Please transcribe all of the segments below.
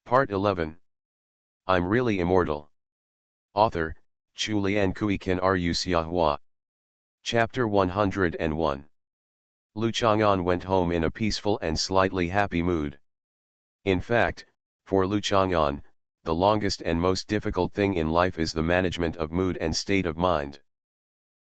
Part 11. I'm Really Immortal. Author, Chulian Kuikan Rusiahua. Chapter 101. Lu Chang'an went home in a peaceful and slightly happy mood. In fact, for Lu Chang'an, the longest and most difficult thing in life is the management of mood and state of mind.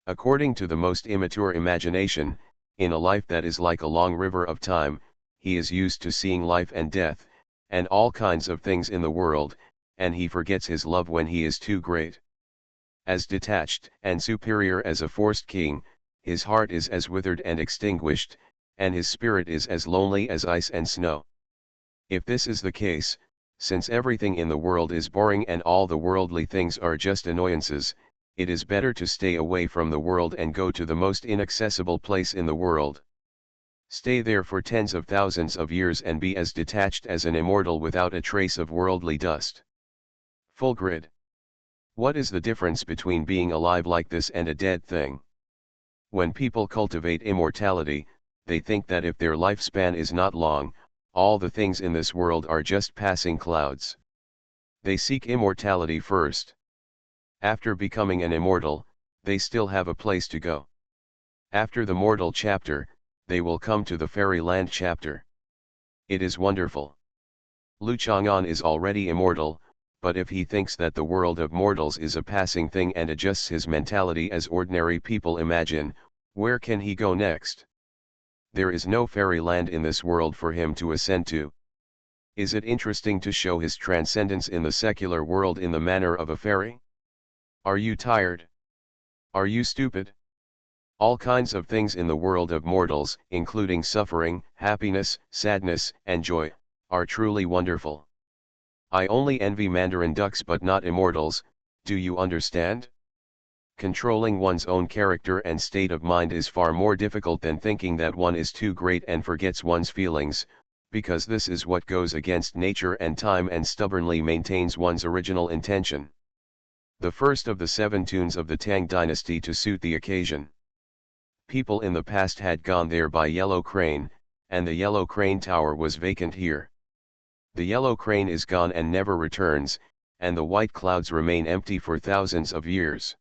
According to the most immature imagination, in a life that is like a long river of time, he is used to seeing life and death, and all kinds of things in the world, and he forgets his love when he is too great. As detached and superior as a forced king, his heart is as withered and extinguished, and his spirit is as lonely as ice and snow. If this is the case, since everything in the world is boring and all the worldly things are just annoyances, it is better to stay away from the world and go to the most inaccessible place in the world. Stay there for tens of thousands of years and be as detached as an immortal without a trace of worldly dust. Full grid. What is the difference between being alive like this and a dead thing? When people cultivate immortality, they think that if their lifespan is not long, all the things in this world are just passing clouds. They seek immortality first. After becoming an immortal, they still have a place to go. After the mortal chapter, they will come to the fairyland chapter. It is wonderful. Lu Chang'an is already immortal, but if he thinks that the world of mortals is a passing thing and adjusts his mentality as ordinary people imagine, where can he go next? There is no fairyland in this world for him to ascend to. Is it interesting to show his transcendence in the secular world in the manner of a fairy? Are you tired? Are you stupid? All kinds of things in the world of mortals, including suffering, happiness, sadness, and joy, are truly wonderful. I only envy mandarin ducks but not immortals, do you understand? Controlling one's own character and state of mind is far more difficult than thinking that one is too great and forgets one's feelings, because this is what goes against nature and time and stubbornly maintains one's original intention. The first of the 7 tunes of the Tang dynasty to suit the occasion. People in the past had gone there by Yellow Crane, and the Yellow Crane Tower was vacant here. The Yellow Crane is gone and never returns, and the white clouds remain empty for thousands of years.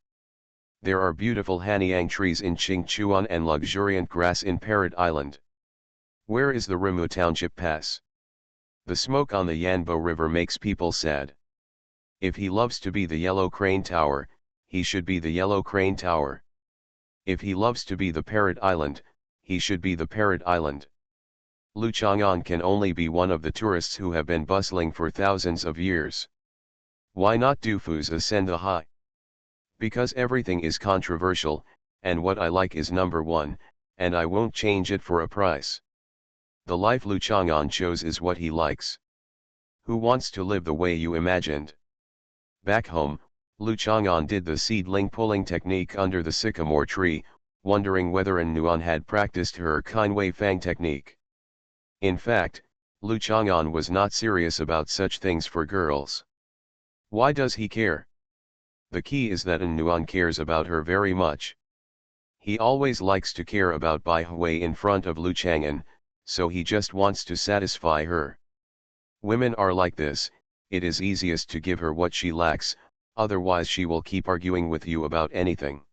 There are beautiful hanyang trees in Qingchuan and luxuriant grass in Parrot Island. Where is the Rimu Township Pass? The smoke on the Yanbo River makes people sad. If he loves to be the Yellow Crane Tower, he should be the Yellow Crane Tower. If he loves to be the Parrot Island, he should be the Parrot Island. Lu Chang'an can only be one of the tourists who have been bustling for thousands of years. Why not do Fu's ascend the high? Because everything is controversial, and what I like is number one, and I won't change it for a price. The life Lu Chang'an chose is what he likes. Who wants to live the way you imagined? Back home, Lu Chang'an did the seedling pulling technique under the sycamore tree, wondering whether An Nuan had practiced her Qinwei Fang technique. In fact, Lu Chang'an was not serious about such things for girls. Why does he care? The key is that An Nuan cares about her very much. He always likes to care about Bai Hui in front of Lu Chang'an, so he just wants to satisfy her. Women are like this, it is easiest to give her what she lacks, otherwise she will keep arguing with you about anything.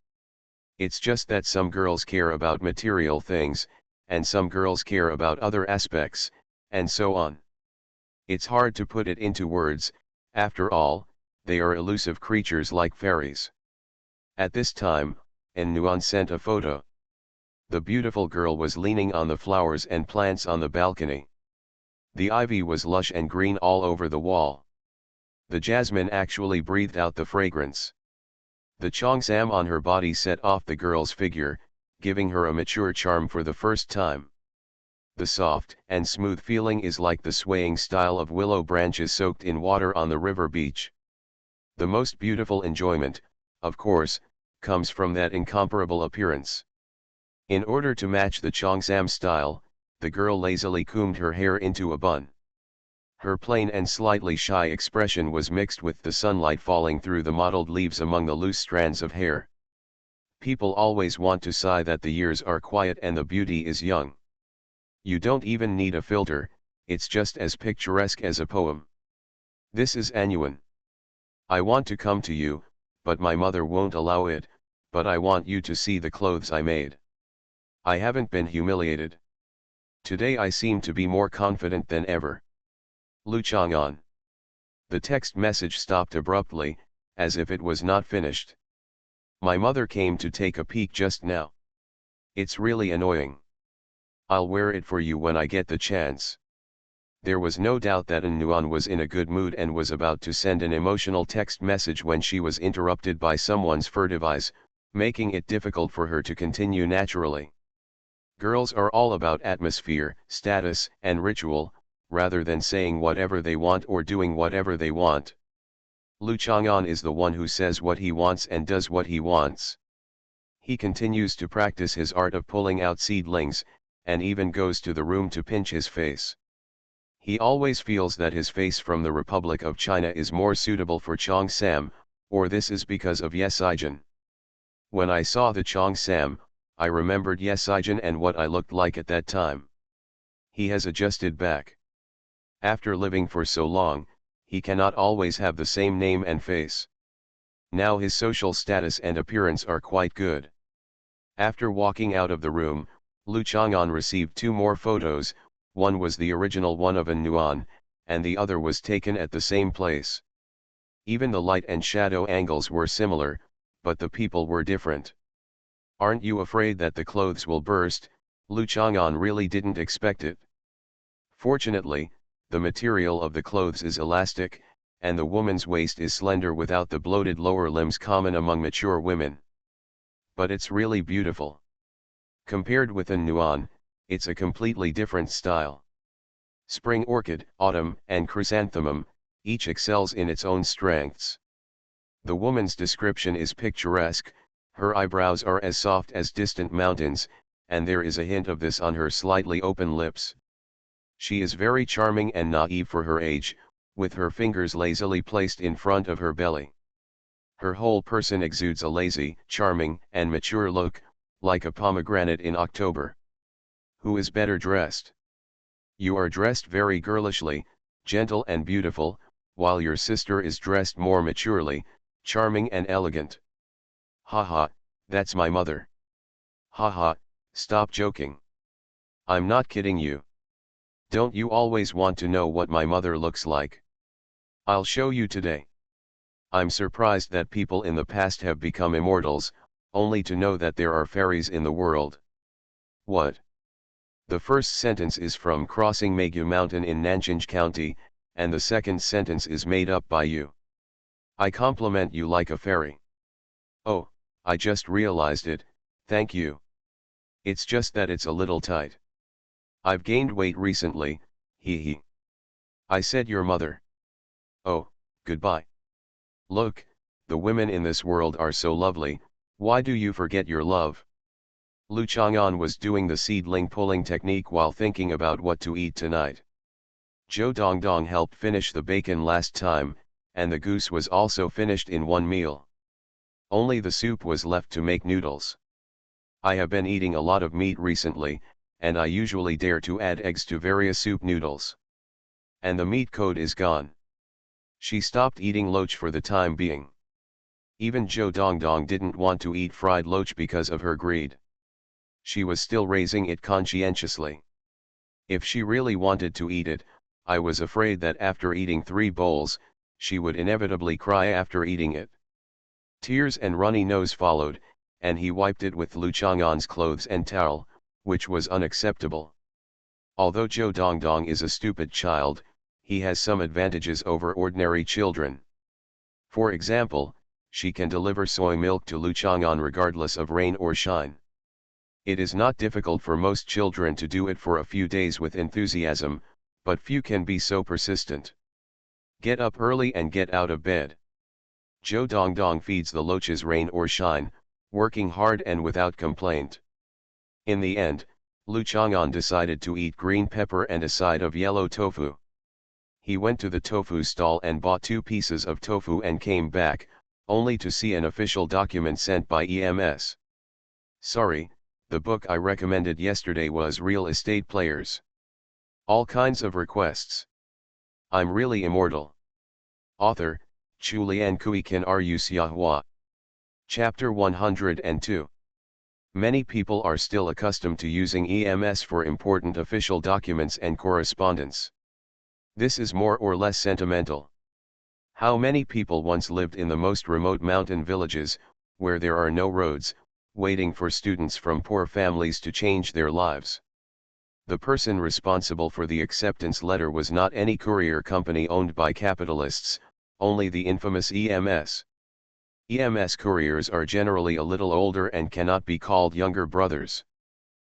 It's just that some girls care about material things, and some girls care about other aspects, and so on. It's hard to put it into words, after all, they are elusive creatures like fairies. At this time, An Nuan sent a photo. The beautiful girl was leaning on the flowers and plants on the balcony. The ivy was lush and green all over the wall. The jasmine actually breathed out the fragrance. The cheongsam on her body set off the girl's figure, giving her a mature charm for the first time. The soft and smooth feeling is like the swaying style of willow branches soaked in water on the river beach. The most beautiful enjoyment, of course, comes from that incomparable appearance. In order to match the cheongsam style, the girl lazily combed her hair into a bun. Her plain and slightly shy expression was mixed with the sunlight falling through the mottled leaves among the loose strands of hair. People always want to sigh that the years are quiet and the beauty is young. You don't even need a filter, it's just as picturesque as a poem. This is Anyuan. I want to come to you, but my mother won't allow it, but I want you to see the clothes I made. I haven't been humiliated. Today I seem to be more confident than ever. Lu Chang'an. The text message stopped abruptly, as if it was not finished. My mother came to take a peek just now. It's really annoying. I'll wear it for you when I get the chance. There was no doubt that Nuan was in a good mood and was about to send an emotional text message when she was interrupted by someone's furtive eyes, making it difficult for her to continue naturally. Girls are all about atmosphere, status, and ritual, rather than saying whatever they want or doing whatever they want. Lu Chang'an is the one who says what he wants and does what he wants. He continues to practice his art of pulling out seedlings, and even goes to the room to pinch his face. He always feels that his face from the Republic of China is more suitable for Chong Sam, or this is because of Yesigen. When I saw the Chong Sam, I remembered Yesigen and what I looked like at that time. He has adjusted back. After living for so long, he cannot always have the same name and face. Now his social status and appearance are quite good. After walking out of the room, Lu Chang'an received 2 more photos. One was the original one of Nuan, and the other was taken at the same place. Even the light and shadow angles were similar, but the people were different. Aren't you afraid that the clothes will burst? Lu Chang'an really didn't expect it. Fortunately, the material of the clothes is elastic, and the woman's waist is slender without the bloated lower limbs common among mature women. But it's really beautiful. Compared with Nuan, it's a completely different style. Spring orchid, autumn, and chrysanthemum, each excels in its own strengths. The woman's description is picturesque, her eyebrows are as soft as distant mountains, and there is a hint of this on her slightly open lips. She is very charming and naive for her age, with her fingers lazily placed in front of her belly. Her whole person exudes a lazy, charming, and mature look, like a pomegranate in October. Who is better dressed? You are dressed very girlishly, gentle and beautiful, while your sister is dressed more maturely, charming and elegant. Haha, that's my mother. Haha, stop joking. I'm not kidding you. Don't you always want to know what my mother looks like? I'll show you today. I'm surprised that people in the past have become immortals, only to know that there are fairies in the world. What? The first sentence is from Crossing Megu Mountain in Nanjing County, and the second sentence is made up by you. I compliment you like a fairy. Oh, I just realized it, thank you. It's just that it's a little tight. I've gained weight recently, hee hee. I said your mother. Oh, goodbye. Look, the women in this world are so lovely, why do you forget your love? Lu Chang'an was doing the seedling pulling technique while thinking about what to eat tonight. Zhou Dongdong helped finish the bacon last time, and the goose was also finished in one meal. Only the soup was left to make noodles. I have been eating a lot of meat recently, and I usually dare to add eggs to various soup noodles. And the meat code is gone. She stopped eating loach for the time being. Even Zhou Dongdong didn't want to eat fried loach because of her greed. She was still raising it conscientiously. If she really wanted to eat it, I was afraid that after eating 3 bowls, she would inevitably cry after eating it. Tears and runny nose followed, and he wiped it with Lu Chang'an's clothes and towel, which was unacceptable. Although Zhou Dongdong is a stupid child, he has some advantages over ordinary children. For example, she can deliver soy milk to Lu Chang'an regardless of rain or shine. It is not difficult for most children to do it for a few days with enthusiasm, but few can be so persistent. Get up early and get out of bed. Zhou Dongdong feeds the loaches rain or shine, working hard and without complaint. In the end, Lu Chang'an decided to eat green pepper and a side of yellow tofu. He went to the tofu stall and bought 2 pieces of tofu and came back, only to see an official document sent by EMS. Sorry, the book I recommended yesterday was Real Estate Players. All kinds of requests. I'm really immortal. Author, Chulian Kui Kan Ru Xiahua. Chapter 102. Many people are still accustomed to using EMS for important official documents and correspondence. This is more or less sentimental. How many people once lived in the most remote mountain villages, where there are no roads, waiting for students from poor families to change their lives. The person responsible for the acceptance letter was not any courier company owned by capitalists, only the infamous EMS. EMS couriers are generally a little older and cannot be called younger brothers.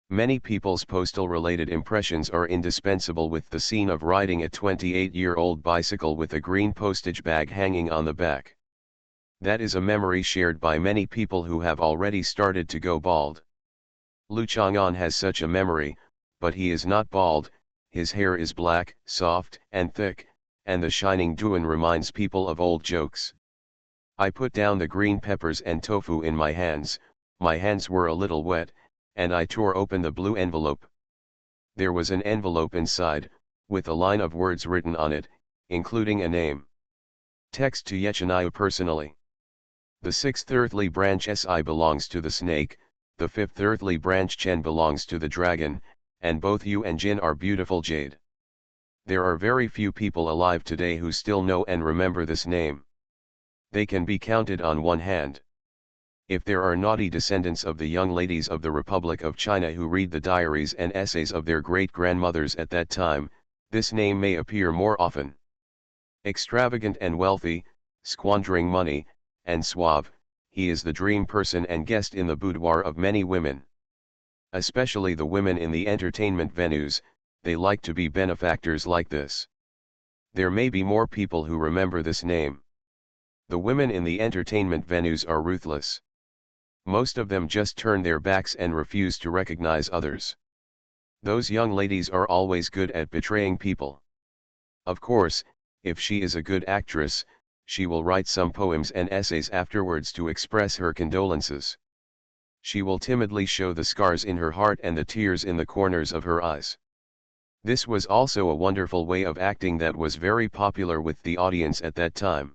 Many people's postal-related impressions are indispensable with the scene of riding a 28-year-old bicycle with a green postage bag hanging on the back. That is a memory shared by many people who have already started to go bald. Lu Chang'an has such a memory, but he is not bald, his hair is black, soft, and thick, and the shining duan reminds people of old jokes. I put down the green peppers and tofu in my hands were a little wet, and I tore open the blue envelope. There was an envelope inside, with a line of words written on it, including a name. Text to Yechaniu personally. The sixth earthly branch Si belongs to the snake, the fifth earthly branch Chen belongs to the dragon, and both Yu and Jin are beautiful jade. There are very few people alive today who still know and remember this name. They can be counted on one hand. If there are naughty descendants of the young ladies of the Republic of China who read the diaries and essays of their great-grandmothers at that time, this name may appear more often. Extravagant and wealthy, squandering money, and suave, he is the dream person and guest in the boudoir of many women. Especially the women in the entertainment venues, they like to be benefactors like this. There may be more people who remember this name. The women in the entertainment venues are ruthless. Most of them just turn their backs and refuse to recognize others. Those young ladies are always good at betraying people. Of course, if she is a good actress, she will write some poems and essays afterwards to express her condolences. She will timidly show the scars in her heart and the tears in the corners of her eyes. This was also a wonderful way of acting that was very popular with the audience at that time.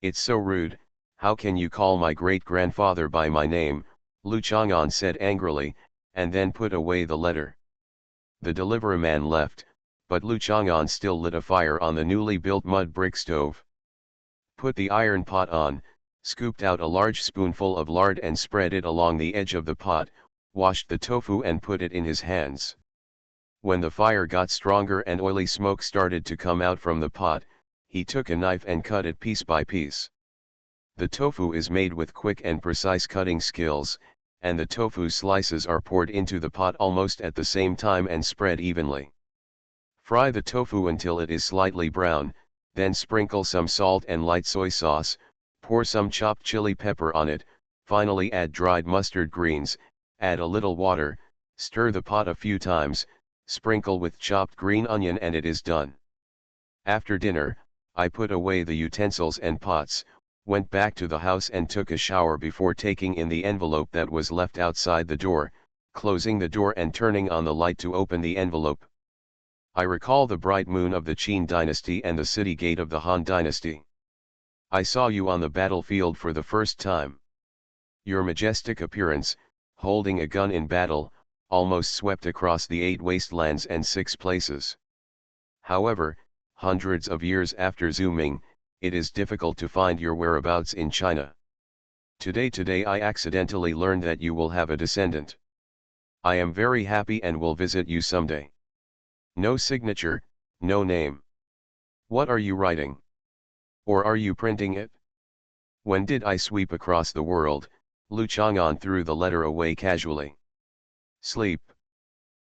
It's so rude, how can you call my great-grandfather by my name, Lu Chang'an said angrily, and then put away the letter. The delivery man left, but Lu Chang'an still lit a fire on the newly built mud brick stove. Put the iron pot on, scooped out a large spoonful of lard and spread it along the edge of the pot, washed the tofu and put it in his hands. When the fire got stronger and oily smoke started to come out from the pot, he took a knife and cut it piece by piece. The tofu is made with quick and precise cutting skills, and the tofu slices are poured into the pot almost at the same time and spread evenly. Fry the tofu until it is slightly brown, then sprinkle some salt and light soy sauce, pour some chopped chili pepper on it, finally add dried mustard greens, add a little water, stir the pot a few times, sprinkle with chopped green onion and it is done. After dinner, I put away the utensils and pots, went back to the house and took a shower before taking in the envelope that was left outside the door, closing the door and turning on the light to open the envelope. I recall the bright moon of the Qin dynasty and the city gate of the Han dynasty. I saw you on the battlefield for the first time. Your majestic appearance, holding a gun in battle, almost swept across the 8 wastelands and 6 places. However, hundreds of years after zooming, it is difficult to find your whereabouts in China. Today I accidentally learned that you will have a descendant. I am very happy and will visit you someday. No signature, no name. What are you writing? Or are you printing it? When did I sweep across the world? Lu Chang'an threw the letter away casually. Sleep.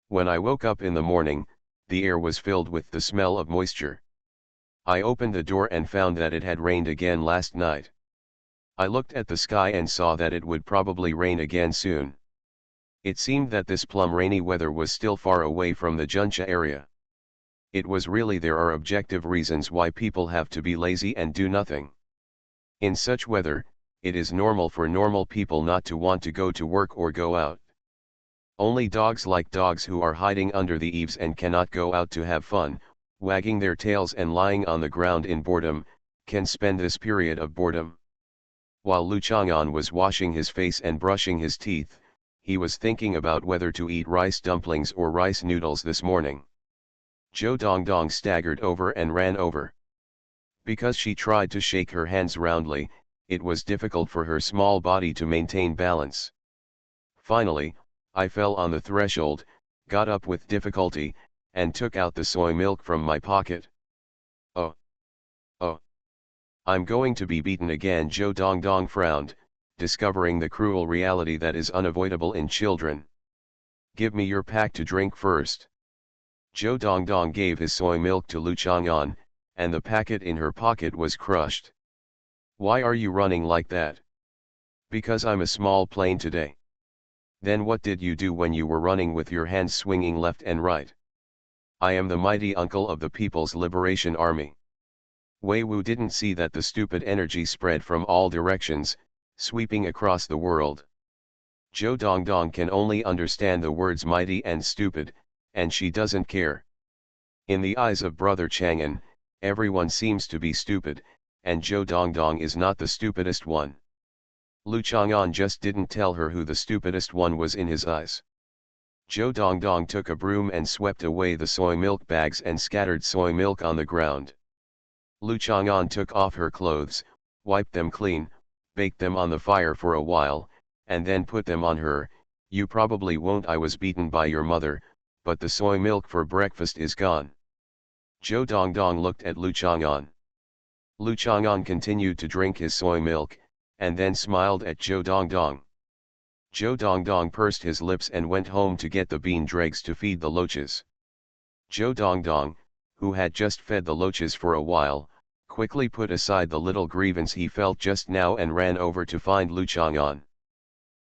When I woke up in the morning, the air was filled with the smell of moisture. I opened the door and found that it had rained again last night. I looked at the sky and saw that it would probably rain again soon. It seemed that this plum rainy weather was still far away from the Juncha area. It was really there are objective reasons why people have to be lazy and do nothing. In such weather, it is normal for normal people not to want to go to work or go out. Only dogs like dogs who are hiding under the eaves and cannot go out to have fun, wagging their tails and lying on the ground in boredom, can spend this period of boredom. While Lu Chang'an was washing his face and brushing his teeth, he was thinking about whether to eat rice dumplings or rice noodles this morning. Zhou Dongdong staggered over and ran over. Because she tried to shake her hands roundly, it was difficult for her small body to maintain balance. Finally, I fell on the threshold, got up with difficulty, and took out the soy milk from my pocket. Oh! Oh! I'm going to be beaten again. Zhou Dongdong frowned, discovering the cruel reality that is unavoidable in children. Give me your pack to drink first. Zhou Dongdong gave his soy milk to Lu Chang'an, and the packet in her pocket was crushed. Why are you running like that? Because I'm a small plane today. Then what did you do when you were running with your hands swinging left and right? I am the mighty uncle of the People's Liberation Army. Wei Wu didn't see that the stupid energy spread from all directions, sweeping across the world. Zhou Dongdong can only understand the words mighty and stupid, and she doesn't care. In the eyes of Brother Chang'an, everyone seems to be stupid, and Zhou Dongdong is not the stupidest one. Lu Chang'an just didn't tell her who the stupidest one was in his eyes. Zhou Dongdong took a broom and swept away the soy milk bags and scattered soy milk on the ground. Lu Chang'an took off her clothes, wiped them clean, baked them on the fire for a while, and then put them on her. You probably won't. I was beaten by your mother, but the soy milk for breakfast is gone. Zhou Dongdong looked at Lu Chang'an. Lu Chang'an continued to drink his soy milk, and then smiled at Zhou Dongdong. Zhou Dongdong pursed his lips and went home to get the bean dregs to feed the loaches. Zhou Dongdong, who had just fed the loaches for a while, quickly put aside the little grievance he felt just now and ran over to find Lu Chang'an.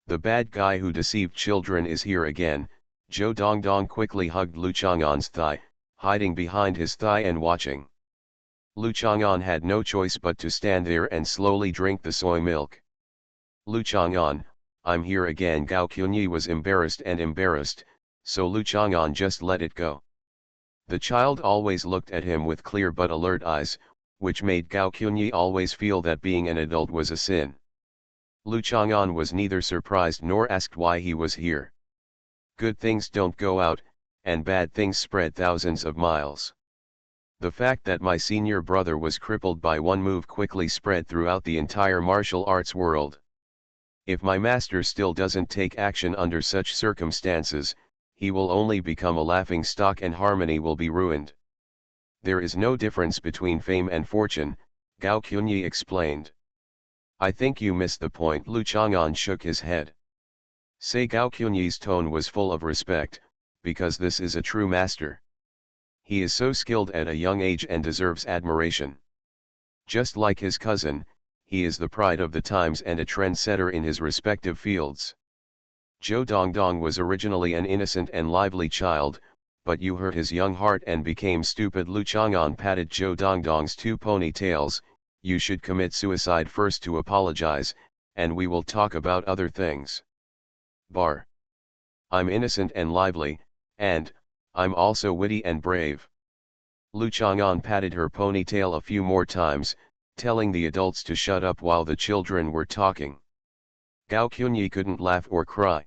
The bad guy who deceived children is here again. Zhou Dongdong quickly hugged Lu Chang'an's thigh, hiding behind his thigh and watching. Lu Chang'an had no choice but to stand there and slowly drink the soy milk. Lu Chang'an, I'm here again. Gao Qunyi was embarrassed, so Lu Chang'an just let it go. The child always looked at him with clear but alert eyes, which made Gao Qunyi always feel that being an adult was a sin. Lu Chang'an was neither surprised nor asked why he was here. Good things don't go out, and bad things spread thousands of miles. The fact that my senior brother was crippled by one move quickly spread throughout the entire martial arts world. If my master still doesn't take action under such circumstances, he will only become a laughing stock and harmony will be ruined. There is no difference between fame and fortune, Gao Qunyi explained. I think you missed the point. Lu Chang'an shook his head. Say, Gao Qunyi's tone was full of respect, because this is a true master. He is so skilled at a young age and deserves admiration. Just like his cousin, he is the pride of the times and a trendsetter in his respective fields. Zhou Dongdong was originally an innocent and lively child, but you hurt his young heart and became stupid. Lu Chang'an patted Zhou Dongdong's two ponytails. You should commit suicide first to apologize, and we will talk about other things. Bar. I'm innocent and lively, and I'm also witty and brave. Lu Chang'an patted her ponytail a few more times, telling the adults to shut up while the children were talking. Gao Qunyi couldn't laugh or cry.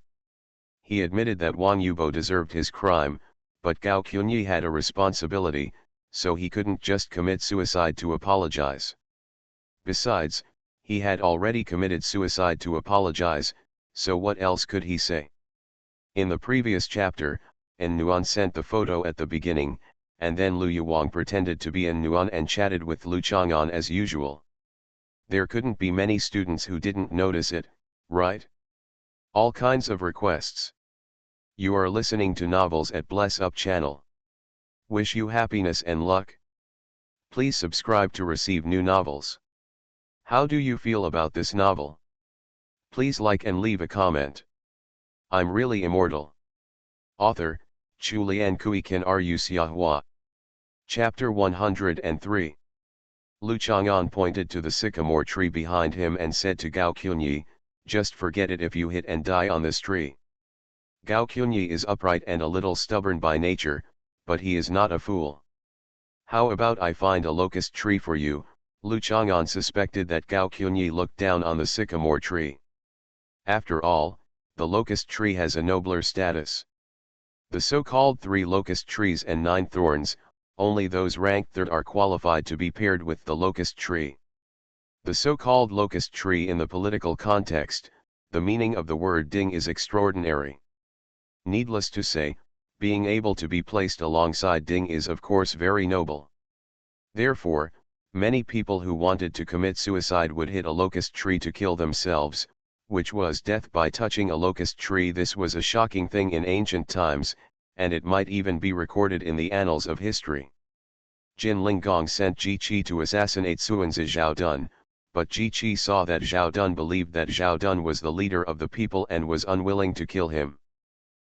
He admitted that Wang Yubo deserved his crime, but Gao Qunyi had a responsibility, so he couldn't just commit suicide to apologize. Besides, he had already committed suicide to apologize, so what else could he say? In the previous chapter, En Nuan sent the photo at the beginning, and then Lu Yuwang pretended to be En Nuan and chatted with Lu Chang'an as usual. There couldn't be many students who didn't notice it, right? All kinds of requests. You are listening to Novels at Bless Up channel. Wish you happiness and luck. Please subscribe to receive new novels. How do you feel about this novel? Please like and leave a comment. I'm really immortal. Author, Chu Lian Kui Kan Ru Xiahua. Chapter 103. Lu Chang'an pointed to the sycamore tree behind him and said to Gao Qunyi, just forget it if you hit and die on this tree. Gao Qunyi is upright and a little stubborn by nature, but he is not a fool. How about I find a locust tree for you, Lu Chang'an suspected that Gao Qunyi looked down on the sycamore tree. After all, the locust tree has a nobler status. The so-called 3 locust trees and 9 thorns, only those ranked third are qualified to be paired with the locust tree. The so-called locust tree in the political context, the meaning of the word ding is extraordinary. Needless to say, being able to be placed alongside ding is of course very noble. Therefore, many people who wanted to commit suicide would hit a locust tree to kill themselves, which was death by touching a locust tree. This was a shocking thing in ancient times, and it might even be recorded in the annals of history. Jin Linggong sent Ji Qi to assassinate Suanzi Zhao Dun, but Ji Qi saw that Zhao Dun believed that Zhao Dun was the leader of the people and was unwilling to kill him.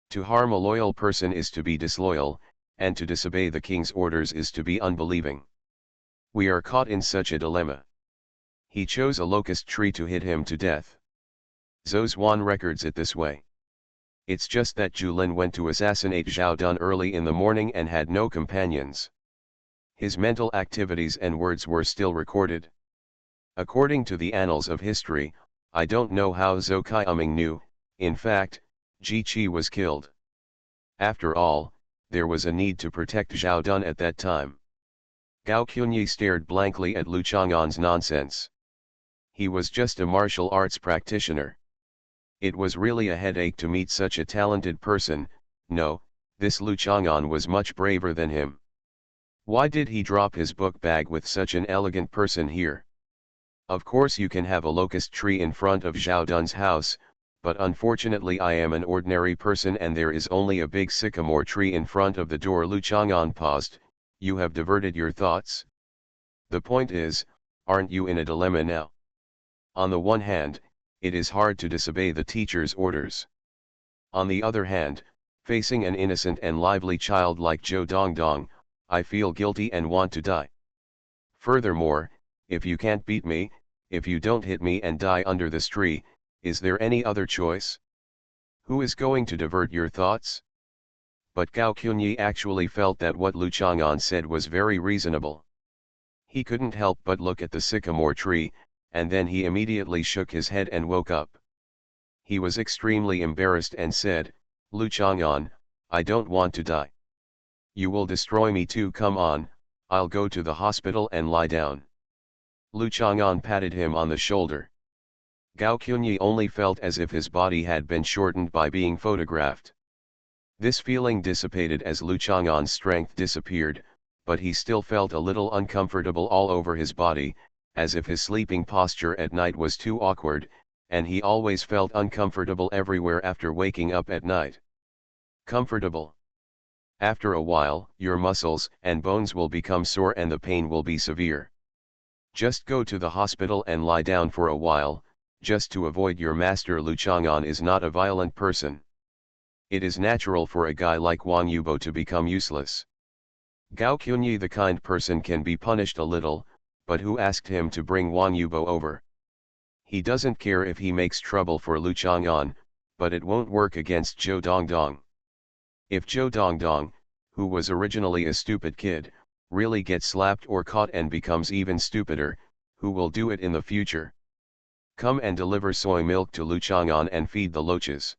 To harm a loyal person is to be disloyal, and to disobey the king's orders is to be unbelieving. We are caught in such a dilemma. He chose a locust tree to hit him to death. Zhou Zuan records it this way. It's just that Julin went to assassinate Zhao Dun early in the morning and had no companions. His mental activities and words were still recorded. According to the annals of history, I don't know how Zhou Qiuming knew. In fact, Ji Qi was killed. After all, there was a need to protect Zhao Dun at that time. Gao Qunyi stared blankly at Lu Chang'an's nonsense. He was just a martial arts practitioner. It was really a headache to meet such a talented person. No, this Lu Chang'an was much braver than him. Why did he drop his book bag with such an elegant person here? Of course you can have a locust tree in front of Zhao Dun's house, but unfortunately I am an ordinary person and there is only a big sycamore tree in front of the door. Lu Chang'an paused. You have diverted your thoughts? The point is, aren't you in a dilemma now? On the one hand, it is hard to disobey the teacher's orders. On the other hand, facing an innocent and lively child like Zhou Dongdong, I feel guilty and want to die. Furthermore, if you can't beat me, if you don't hit me and die under this tree, is there any other choice? Who is going to divert your thoughts? But Gao Qunyi actually felt that what Lu Chang'an said was very reasonable. He couldn't help but look at the sycamore tree, and then he immediately shook his head and woke up. He was extremely embarrassed and said, Lu Chang'an, I don't want to die. You will destroy me too. Come on, I'll go to the hospital and lie down. Lu Chang'an patted him on the shoulder. Gao Qunyi only felt as if his body had been shortened by being photographed. This feeling dissipated as Lu Chang'an's strength disappeared, but he still felt a little uncomfortable all over his body, as if his sleeping posture at night was too awkward, and he always felt uncomfortable everywhere after waking up at night. Comfortable. After a while, your muscles and bones will become sore and the pain will be severe. Just go to the hospital and lie down for a while, just to avoid your master. Lu Chang'an is not a violent person. It is natural for a guy like Wang Yubo to become useless. Gao Qunyi, the kind person, can be punished a little, but who asked him to bring Wang Yubo over? He doesn't care if he makes trouble for Lu Chang'an, but it won't work against Zhou Dongdong. If Zhou Dongdong, who was originally a stupid kid, really gets slapped or caught and becomes even stupider, who will do it in the future? Come and deliver soy milk to Lu Chang'an and feed the loaches.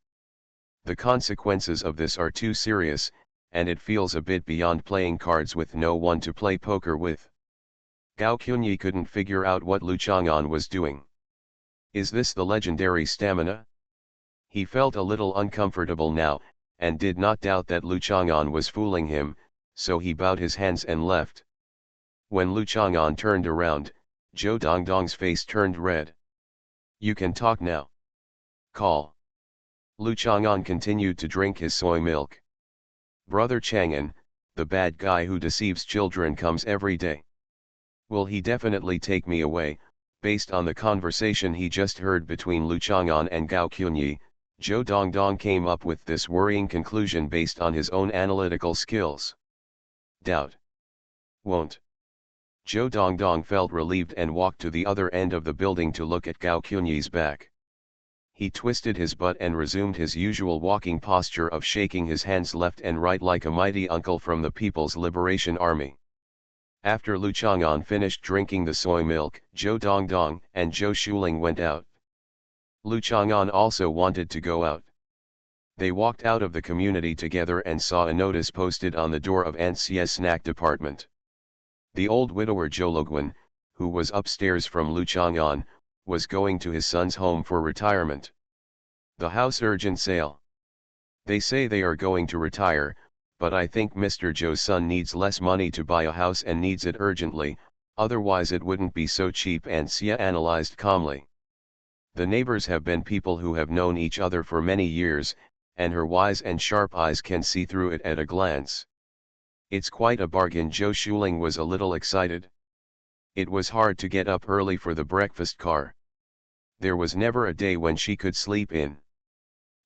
The consequences of this are too serious, and it feels a bit beyond playing cards with no one to play poker with. Gao Qunyi couldn't figure out what Lu Chang'an was doing. Is this the legendary stamina? He felt a little uncomfortable now, and did not doubt that Lu Chang'an was fooling him, so he bowed his hands and left. When Lu Chang'an turned around, Zhou Dongdong's face turned red. You can talk now. Call. Lu Chang'an continued to drink his soy milk. Brother Chang'an, the bad guy who deceives children, comes every day. Will he definitely take me away? Based on the conversation he just heard between Lu Chang'an and Gao Qunyi, Zhou Dongdong came up with this worrying conclusion based on his own analytical skills. Doubt. Won't. Zhou Dongdong felt relieved and walked to the other end of the building to look at Gao Qunyi's back. He twisted his butt and resumed his usual walking posture of shaking his hands left and right like a mighty uncle from the People's Liberation Army. After Lu Chang'an finished drinking the soy milk, Zhou Dongdong and Zhou Shuling went out. Lu Chang'an also wanted to go out. They walked out of the community together and saw a notice posted on the door of Anxia's snack department. The old widower Zhou Luguan, who was upstairs from Lu Chang'an, was going to his son's home for retirement. The house urgent sale. They say they are going to retire, but I think Mr. Zhou's son needs less money to buy a house and needs it urgently, otherwise it wouldn't be so cheap, Anxia analyzed calmly. The neighbors have been people who have known each other for many years, and her wise and sharp eyes can see through it at a glance. It's quite a bargain. Zhou Shuling was a little excited. It was hard to get up early for the breakfast car. There was never a day when she could sleep in.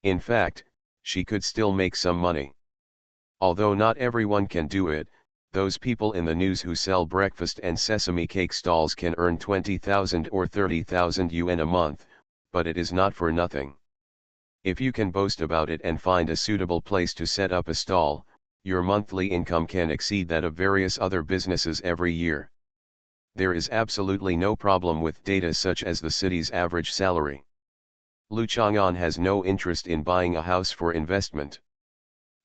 In fact, she could still make some money. Although not everyone can do it, those people in the news who sell breakfast and sesame cake stalls can earn 20,000 or 30,000 yuan a month, but it is not for nothing. If you can boast about it and find a suitable place to set up a stall, your monthly income can exceed that of various other businesses every year. There is absolutely no problem with data such as the city's average salary. Lu Chang'an has no interest in buying a house for investment.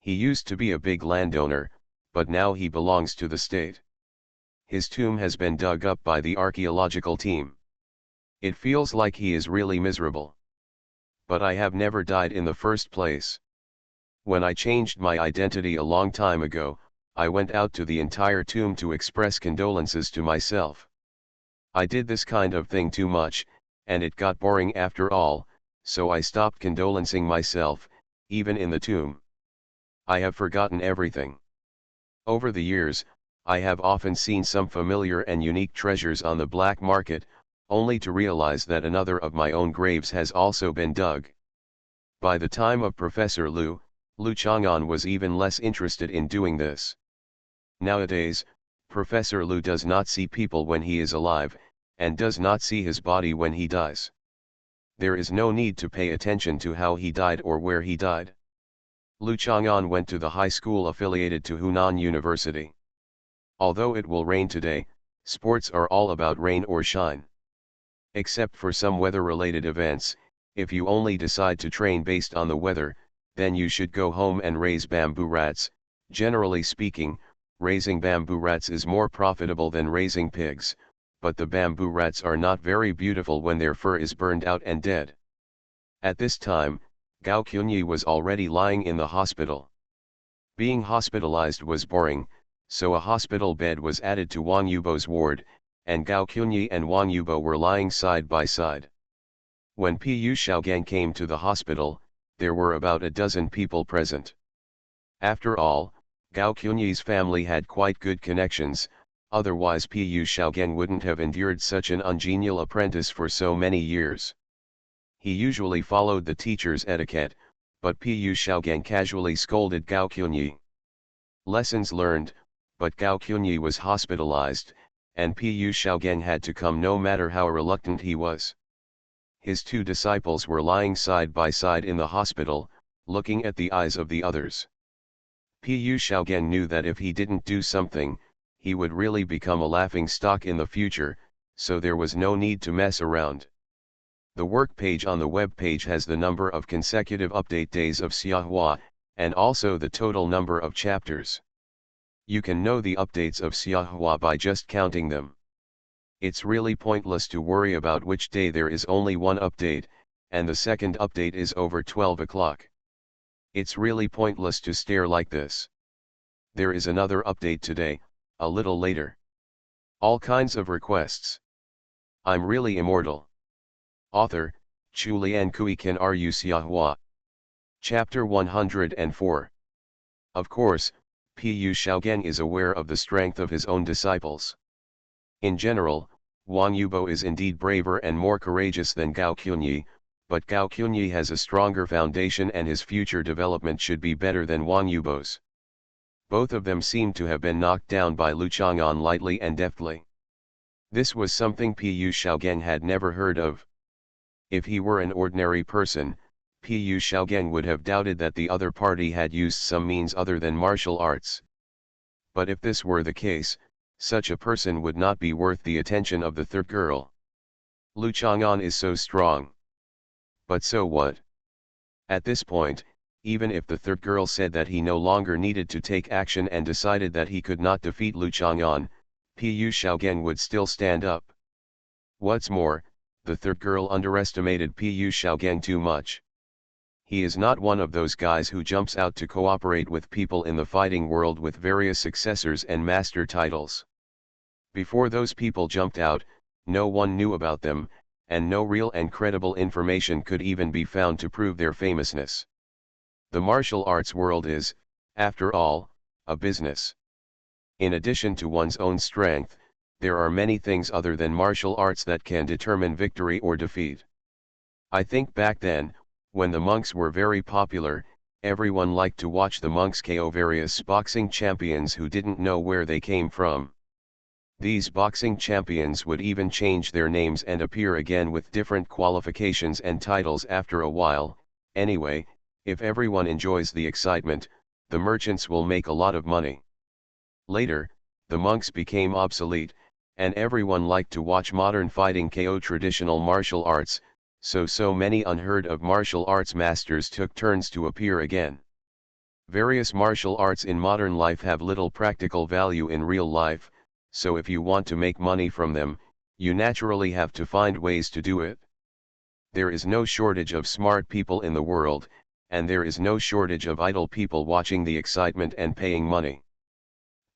He used to be a big landowner, but now he belongs to the state. His tomb has been dug up by the archaeological team. It feels like he is really miserable. But I have never died in the first place. When I changed my identity a long time ago, I went out to the entire tomb to express condolences to myself. I did this kind of thing too much, and it got boring after all, so I stopped condolencing myself, even in the tomb. I have forgotten everything. Over the years, I have often seen some familiar and unique treasures on the black market, only to realize that another of my own graves has also been dug. By the time of Professor Lu Chang'an was even less interested in doing this. Nowadays, Professor Lu does not see people when he is alive, and does not see his body when he dies. There is no need to pay attention to how he died or where he died. Lu Chang'an went to the high school affiliated to Hunan University. Although it will rain today, sports are all about rain or shine. Except for some weather-related events, if you only decide to train based on the weather, then you should go home and raise bamboo rats. Generally speaking, raising bamboo rats is more profitable than raising pigs, but the bamboo rats are not very beautiful when their fur is burned out and dead. At this time, Gao Qunyi was already lying in the hospital. Being hospitalized was boring, so a hospital bed was added to Wang Yubo's ward, and Gao Qunyi and Wang Yubo were lying side by side. When Pu Shaogan came to the hospital, there were about a dozen people present. After all, Gao Qunyi's family had quite good connections, otherwise Pu Shaogan wouldn't have endured such an ungenial apprentice for so many years. He usually followed the teacher's etiquette, but Pu Shaogan casually scolded Gao Qunyi. Lessons learned, but Gao Qunyi was hospitalized, and Pu Shaogan had to come no matter how reluctant he was. His two disciples were lying side by side in the hospital, looking at the eyes of the others. Pu Shaogan knew that if he didn't do something, he would really become a laughing stock in the future, so there was no need to mess around. The work page on the web page has the number of consecutive update days of Xiahua, and also the total number of chapters. You can know the updates of Xiahua by just counting them. It's really pointless to worry about which day there is only one update, and the second update is over 12 o'clock. It's really pointless to stare like this. There is another update today, a little later. All kinds of requests. I'm really immortal. Author, Chulian Kui Kan Ru Xiahua. Chapter 104. Of course, Pu Shaogan is aware of the strength of his own disciples. In general, Wang Yubo is indeed braver and more courageous than Gao Qunyi, but Gao Qunyi has a stronger foundation and his future development should be better than Wang Yubo's. Both of them seem to have been knocked down by Lu Chang'an lightly and deftly. This was something Pu Shaogan had never heard of. If he were an ordinary person, Pu Shaogan would have doubted that the other party had used some means other than martial arts. But if this were the case, Such a person would not be worth the attention of the third girl. Lu Chang'an is so strong. But so what? At this point, even if the third girl said that he no longer needed to take action and decided that he could not defeat Lu Chang'an, Pu Xiaogen would still stand up. What's more, the third girl underestimated Pu Xiaogen too much. He is not one of those guys who jumps out to cooperate with people in the fighting world with various successors and master titles. Before those people jumped out, no one knew about them, and no real and credible information could even be found to prove their famousness. The martial arts world is, after all, a business. In addition to one's own strength, there are many things other than martial arts that can determine victory or defeat. I think back then, when the monks were very popular, everyone liked to watch the monks KO various boxing champions who didn't know where they came from. These boxing champions would even change their names and appear again with different qualifications and titles after a while. Anyway, if everyone enjoys the excitement, the merchants will make a lot of money. Later, the monks became obsolete, and everyone liked to watch modern fighting KO traditional martial arts, so many unheard of martial arts masters took turns to appear again. Various martial arts in modern life have little practical value in real life, so if you want to make money from them, you naturally have to find ways to do it. There is no shortage of smart people in the world, and there is no shortage of idle people watching the excitement and paying money.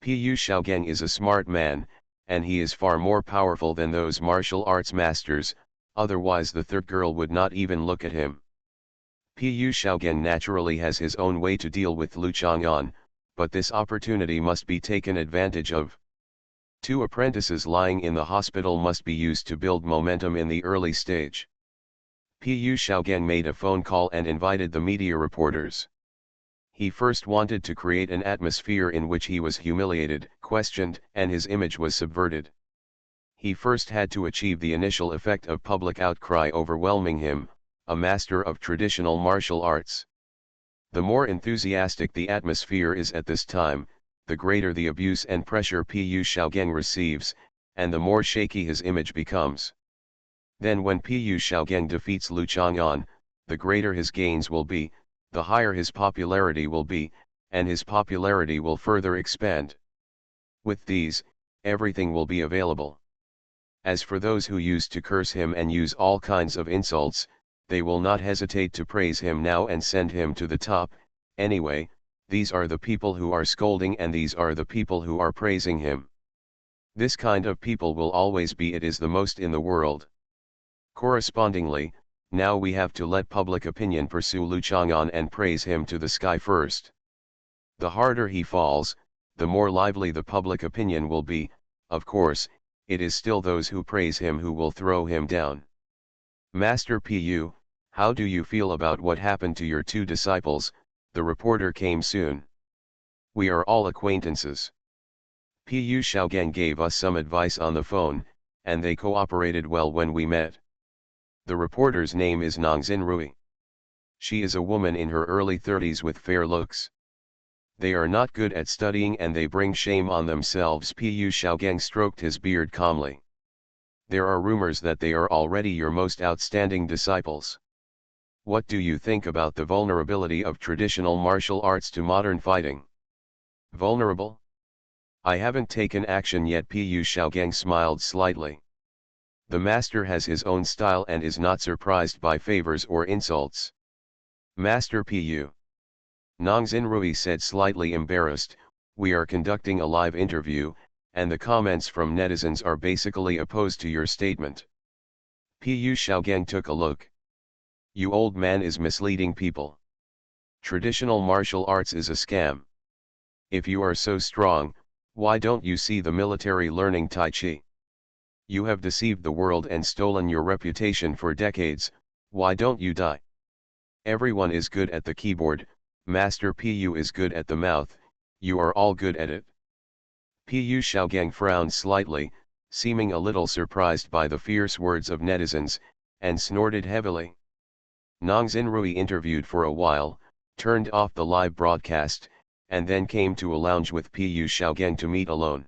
Pu Xiaogen is a smart man, and he is far more powerful than those martial arts masters, otherwise the third girl would not even look at him. Pu Xiaogen naturally has his own way to deal with Lu Chang'an, but this opportunity must be taken advantage of. 2 apprentices lying in the hospital must be used to build momentum in the early stage. Pu Xiaogen made a phone call and invited the media reporters. He first wanted to create an atmosphere in which he was humiliated, questioned, and his image was subverted. He first had to achieve the initial effect of public outcry overwhelming him, a master of traditional martial arts. The more enthusiastic the atmosphere is at this time, the greater the abuse and pressure Pu Xiaogen receives, and the more shaky his image becomes. Then when Pu Xiaogen defeats Lu Chang'an, the greater his gains will be, the higher his popularity will be, and his popularity will further expand. With these, everything will be available. As for those who used to curse him and use all kinds of insults, they will not hesitate to praise him now and send him to the top. Anyway, these are the people who are scolding and these are the people who are praising him. This kind of people will always be. It is the most in the world. Correspondingly, now we have to let public opinion pursue Lu Chang'an and praise him to the sky first. The harder he falls, the more lively the public opinion will be. Of course, it is still those who praise him who will throw him down. Master Pu, how do you feel about what happened to your 2 disciples? The reporter came soon. We are all acquaintances. Pu Xiaogen gave us some advice on the phone, and they cooperated well when we met. The reporter's name is Nongxin Rui. She is a woman in her early 30s with fair looks. They are not good at studying and they bring shame on themselves. Pu Xiaogen stroked his beard calmly. There are rumors that they are already your most outstanding disciples. What do you think about the vulnerability of traditional martial arts to modern fighting? Vulnerable? I haven't taken action yet. Pu Xiaogen smiled slightly. The master has his own style and is not surprised by favors or insults. Master Pu. Nongxin Rui said, slightly embarrassed, we are conducting a live interview, and the comments from netizens are basically opposed to your statement. Pu Xiaogen took a look. You old man is misleading people. Traditional martial arts is a scam. If you are so strong, why don't you see the military learning Tai Chi? You have deceived the world and stolen your reputation for decades, why don't you die? Everyone is good at the keyboard, Master Pu is good at the mouth, you are all good at it. Pu Xiaogen frowned slightly, seeming a little surprised by the fierce words of netizens, and snorted heavily. Nongxin Rui interviewed for a while, turned off the live broadcast, and then came to a lounge with Pu Xiaogen to meet alone.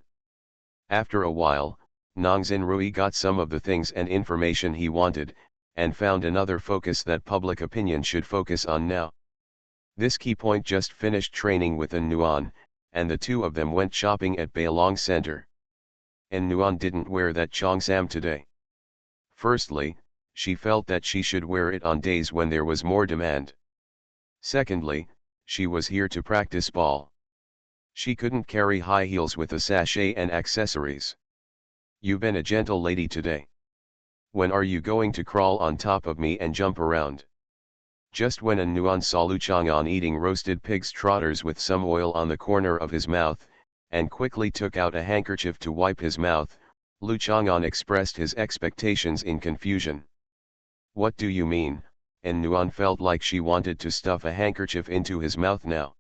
After a while, Nongzin Rui got some of the things and information he wanted, and found another focus that public opinion should focus on now. This key point just finished training with An Nuan, and the two of them went shopping at Bailong Center. An Nuan didn't wear that cheongsam today. Firstly, she felt that she should wear it on days when there was more demand. Secondly, she was here to practice ball. She couldn't carry high heels with a sachet and accessories. You've been a gentle lady today. When are you going to crawl on top of me and jump around? Just when An Nuan saw Lu Chang'an eating roasted pig's trotters with some oil on the corner of his mouth, and quickly took out a handkerchief to wipe his mouth, Lu Chang'an expressed his expectations in confusion. What do you mean? An Nuan felt like she wanted to stuff a handkerchief into his mouth now.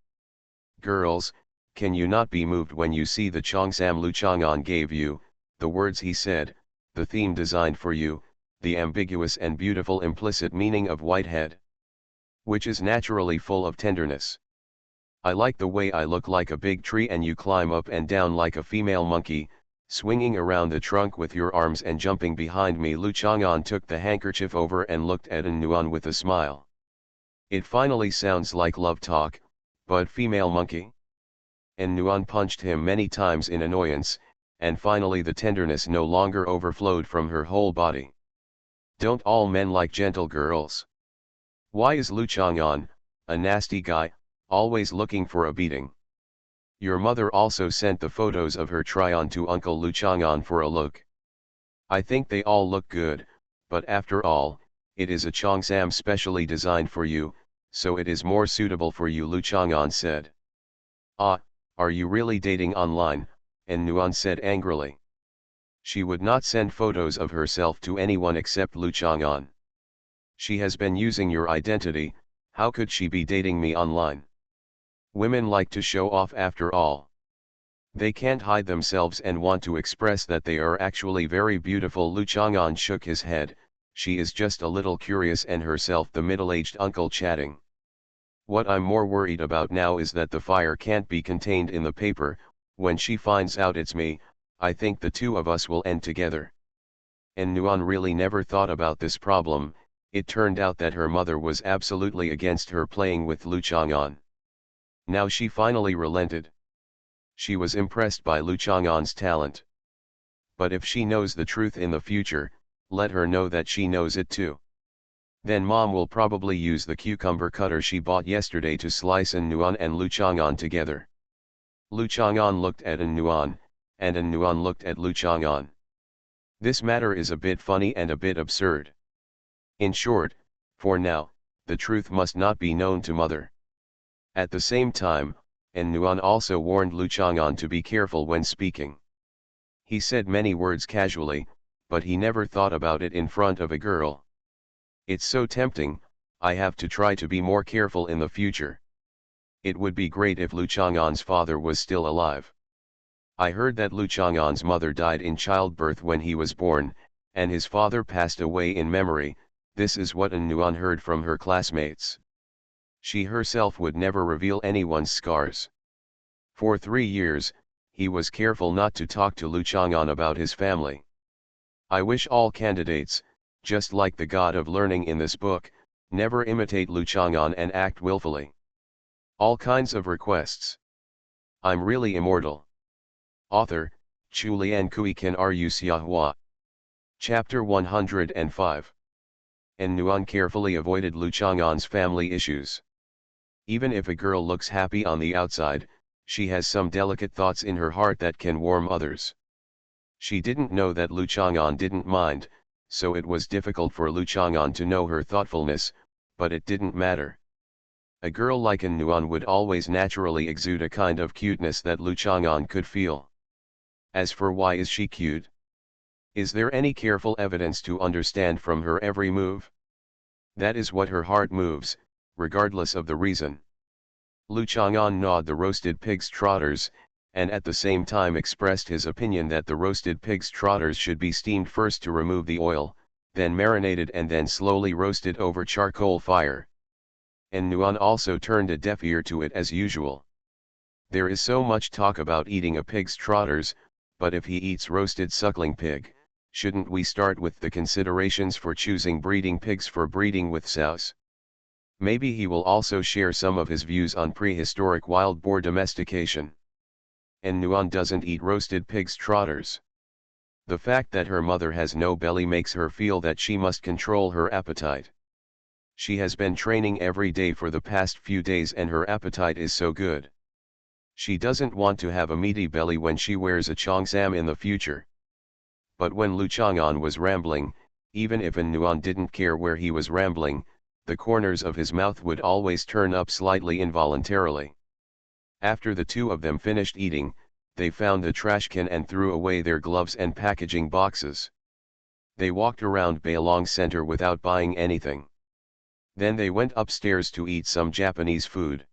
Girls, can you not be moved when you see the cheongsam Lu Chang'an gave you, the words he said, the theme designed for you, the ambiguous and beautiful implicit meaning of whitehead, which is naturally full of tenderness. I like the way I look like a big tree and you climb up and down like a female monkey, swinging around the trunk with your arms and jumping behind me. Lu Chang'an took the handkerchief over and looked at An Nuan with a smile. It finally sounds like love talk, but female monkey? An Nuan punched him many times in annoyance, and finally the tenderness no longer overflowed from her whole body. Don't all men like gentle girls? Why is Lu Chang'an, a nasty guy, always looking for a beating? Your mother also sent the photos of her try-on to Uncle Lu Chang'an for a look. I think they all look good, but after all, it is a cheongsam specially designed for you, so it is more suitable for you, Lu Chang'an said. Ah, are you really dating online? An Nuan said angrily. She would not send photos of herself to anyone except Lu Chang'an. She has been using your identity, how could she be dating me online? Women like to show off after all. They can't hide themselves and want to express that they are actually very beautiful. Lu Chang'an shook his head, she is just a little curious and herself the middle-aged uncle chatting. What I'm more worried about now is that the fire can't be contained in the paper. When she finds out it's me, I think the two of us will end together. And Nuan really never thought about this problem. It turned out that her mother was absolutely against her playing with Lu Chang'an. Now she finally relented. She was impressed by Lu Chang'an's talent. But if she knows the truth in the future, let her know that she knows it too. Then mom will probably use the cucumber cutter she bought yesterday to slice An Nuan and Lu Chang'an together. Lu Chang'an looked at An Nuan, and An Nuan looked at Lu Chang'an. This matter is a bit funny and a bit absurd. In short, for now, the truth must not be known to mother. At the same time, An Nuan also warned Lu Chang'an to be careful when speaking. He said many words casually, but he never thought about it in front of a girl. It's so tempting, I have to try to be more careful in the future. It would be great if Lu Chang'an's father was still alive. I heard that Lu Chang'an's mother died in childbirth when he was born, and his father passed away in memory. This is what An Nuan heard from her classmates. She herself would never reveal anyone's scars. For 3 years, he was careful not to talk to Lu Chang'an about his family. I wish all candidates, just like the god of learning in this book, never imitate Lu Chang'an and act willfully. All kinds of requests. I'm really immortal. Author, Chu Lian Kui Kan Ru Xiahua. Chapter 105. An Nuan carefully avoided Lu Chang'an's family issues. Even if a girl looks happy on the outside, she has some delicate thoughts in her heart that can warm others. She didn't know that Lu Chang'an didn't mind, so it was difficult for Lu Chang'an to know her thoughtfulness, but it didn't matter. A girl like An Nuan would always naturally exude a kind of cuteness that Lu Chang'an could feel. As for why is she cute? Is there any careful evidence to understand from her every move? That is what her heart moves, regardless of the reason. Lu Chang'an gnawed the roasted pig's trotters, and at the same time expressed his opinion that the roasted pig's trotters should be steamed first to remove the oil, then marinated and then slowly roasted over charcoal fire. And Nuan also turned a deaf ear to it as usual. There is so much talk about eating a pig's trotters, but if he eats roasted suckling pig, shouldn't we start with the considerations for choosing breeding pigs for breeding with sows? Maybe he will also share some of his views on prehistoric wild boar domestication. And Nuan doesn't eat roasted pig's trotters. The fact that her mother has no belly makes her feel that she must control her appetite. She has been training every day for the past few days and her appetite is so good. She doesn't want to have a meaty belly when she wears a cheongsam in the future. But when Lu Chang'an was rambling, even if Nuan didn't care where he was rambling, the corners of his mouth would always turn up slightly involuntarily. After the two of them finished eating, they found the trash can and threw away their gloves and packaging boxes. They walked around Bailong Center without buying anything. Then they went upstairs to eat some Japanese food.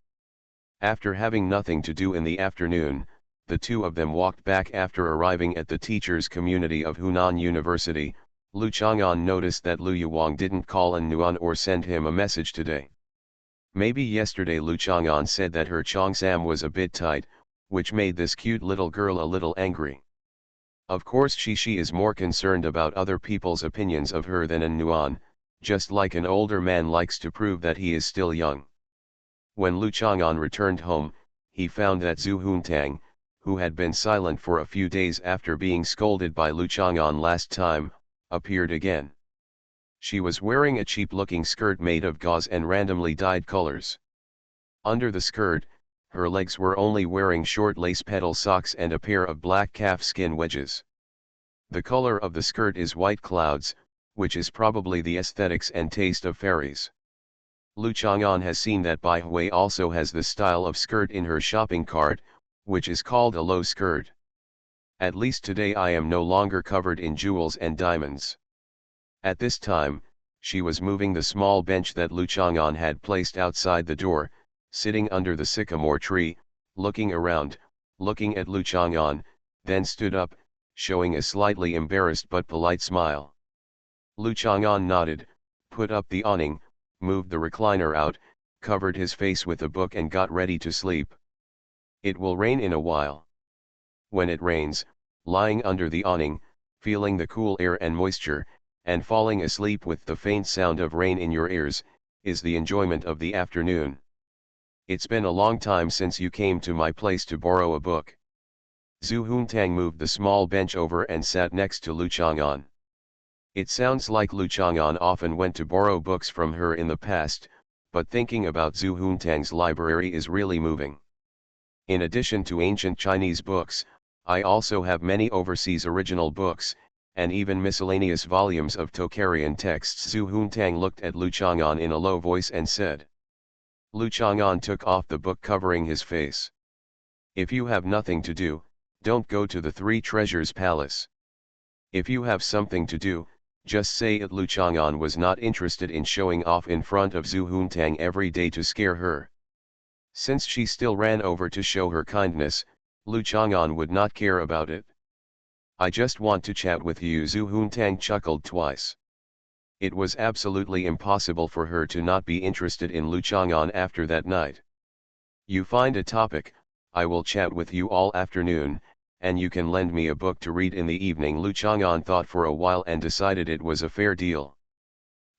After having nothing to do in the afternoon, the two of them walked back after arriving at the teachers' community of Hunan University. Lu Chang'an noticed that Lu Yuwang didn't call Nuan or send him a message today. Maybe yesterday Lu Chang'an said that her cheongsam was a bit tight, which made this cute little girl a little angry. Of course she is more concerned about other people's opinions of her than Nuan, just like an older man likes to prove that he is still young. When Lu Chang'an returned home, he found that Zhu Huntang, who had been silent for a few days after being scolded by Lu Chang'an last time, appeared again. She was wearing a cheap-looking skirt made of gauze and randomly dyed colors. Under the skirt, her legs were only wearing short lace petal socks and a pair of black calfskin wedges. The color of the skirt is white clouds, which is probably the aesthetics and taste of fairies. Lu Chang'an has seen that Bai Hui also has the style of skirt in her shopping cart, which is called a low skirt. At least today I am no longer covered in jewels and diamonds. At this time, she was moving the small bench that Lu Chang'an had placed outside the door, sitting under the sycamore tree, looking around, looking at Lu Chang'an, then stood up, showing a slightly embarrassed but polite smile. Lu Chang'an nodded, put up the awning, moved the recliner out, covered his face with a book and got ready to sleep. It will rain in a while. When it rains, lying under the awning, feeling the cool air and moisture, and falling asleep with the faint sound of rain in your ears, is the enjoyment of the afternoon. It's been a long time since you came to my place to borrow a book. Zhu Huntang moved the small bench over and sat next to Lu Chang'an. It sounds like Lu Chang'an often went to borrow books from her in the past, but thinking about Zhu Huntang's library is really moving. In addition to ancient Chinese books, I also have many overseas original books, and even miscellaneous volumes of Tocharian texts. Zhu Huntang looked at Lu Chang'an in a low voice and said. Lu Chang'an took off the book covering his face. If you have nothing to do, don't go to the Three Treasures Palace. If you have something to do, just say it. Lu Chang'an was not interested in showing off in front of Zhu Huntang every day to scare her. Since she still ran over to show her kindness, Lu Chang'an would not care about it. I just want to chat with you. Zhu Huntang chuckled twice. It was absolutely impossible for her to not be interested in Lu Chang'an after that night. You find a topic, I will chat with you all afternoon, and you can lend me a book to read in the evening. Lu Chang'an thought for a while and decided it was a fair deal.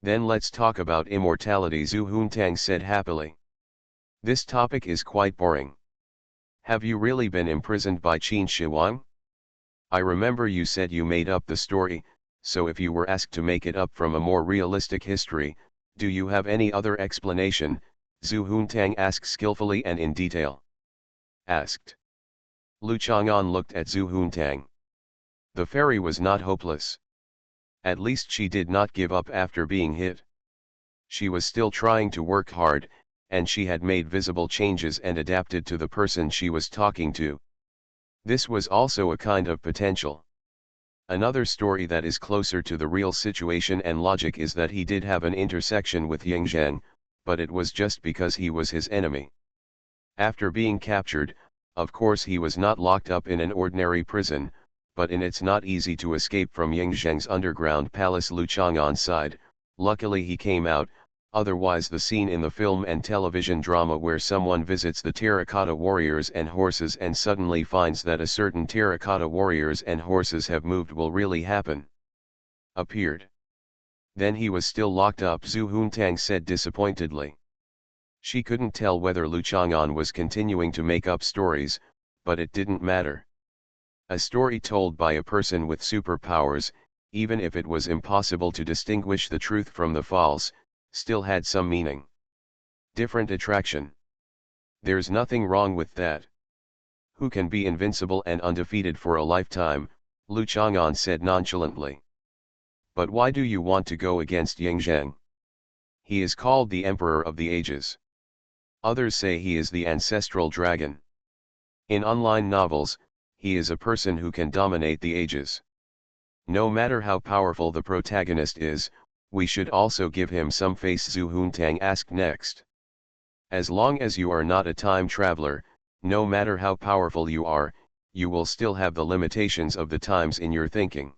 Then let's talk about immortality, Zhu Huntang said happily. This topic is quite boring. Have you really been imprisoned by Qin Shi Huang? I remember you said you made up the story, so if you were asked to make it up from a more realistic history, do you have any other explanation? Zhu Huntang asked skillfully and in detail. Asked. Lu Chang'an looked at Zhu Huntang. The fairy was not hopeless. At least she did not give up after being hit. She was still trying to work hard, and she had made visible changes and adapted to the person she was talking to. This was also a kind of potential. Another story that is closer to the real situation and logic is that he did have an intersection with Yingzheng, but it was just because he was his enemy. After being captured, of course he was not locked up in an ordinary prison, but it's not easy to escape from Yingzheng's underground palace. Lu Chang'an sighed. Luckily he came out, Otherwise the scene in the film and television drama where someone visits the terracotta warriors and horses and suddenly finds that a certain terracotta warriors and horses have moved will really happen. Appeared. Then he was still locked up, Zhu Huntang said disappointedly. She couldn't tell whether Lu Chang'an was continuing to make up stories, but it didn't matter. A story told by a person with superpowers, even if it was impossible to distinguish the truth from the false, still had some meaning. Different attraction. There's nothing wrong with that. Who can be invincible and undefeated for a lifetime, Lu Chang'an said nonchalantly. But why do you want to go against Yang Zheng? He is called the Emperor of the Ages. Others say he is the ancestral dragon. In online novels, he is a person who can dominate the ages. No matter how powerful the protagonist is, we should also give him some face, Zhu Huntang asked next. As long as you are not a time traveler, no matter how powerful you are, you will still have the limitations of the times in your thinking.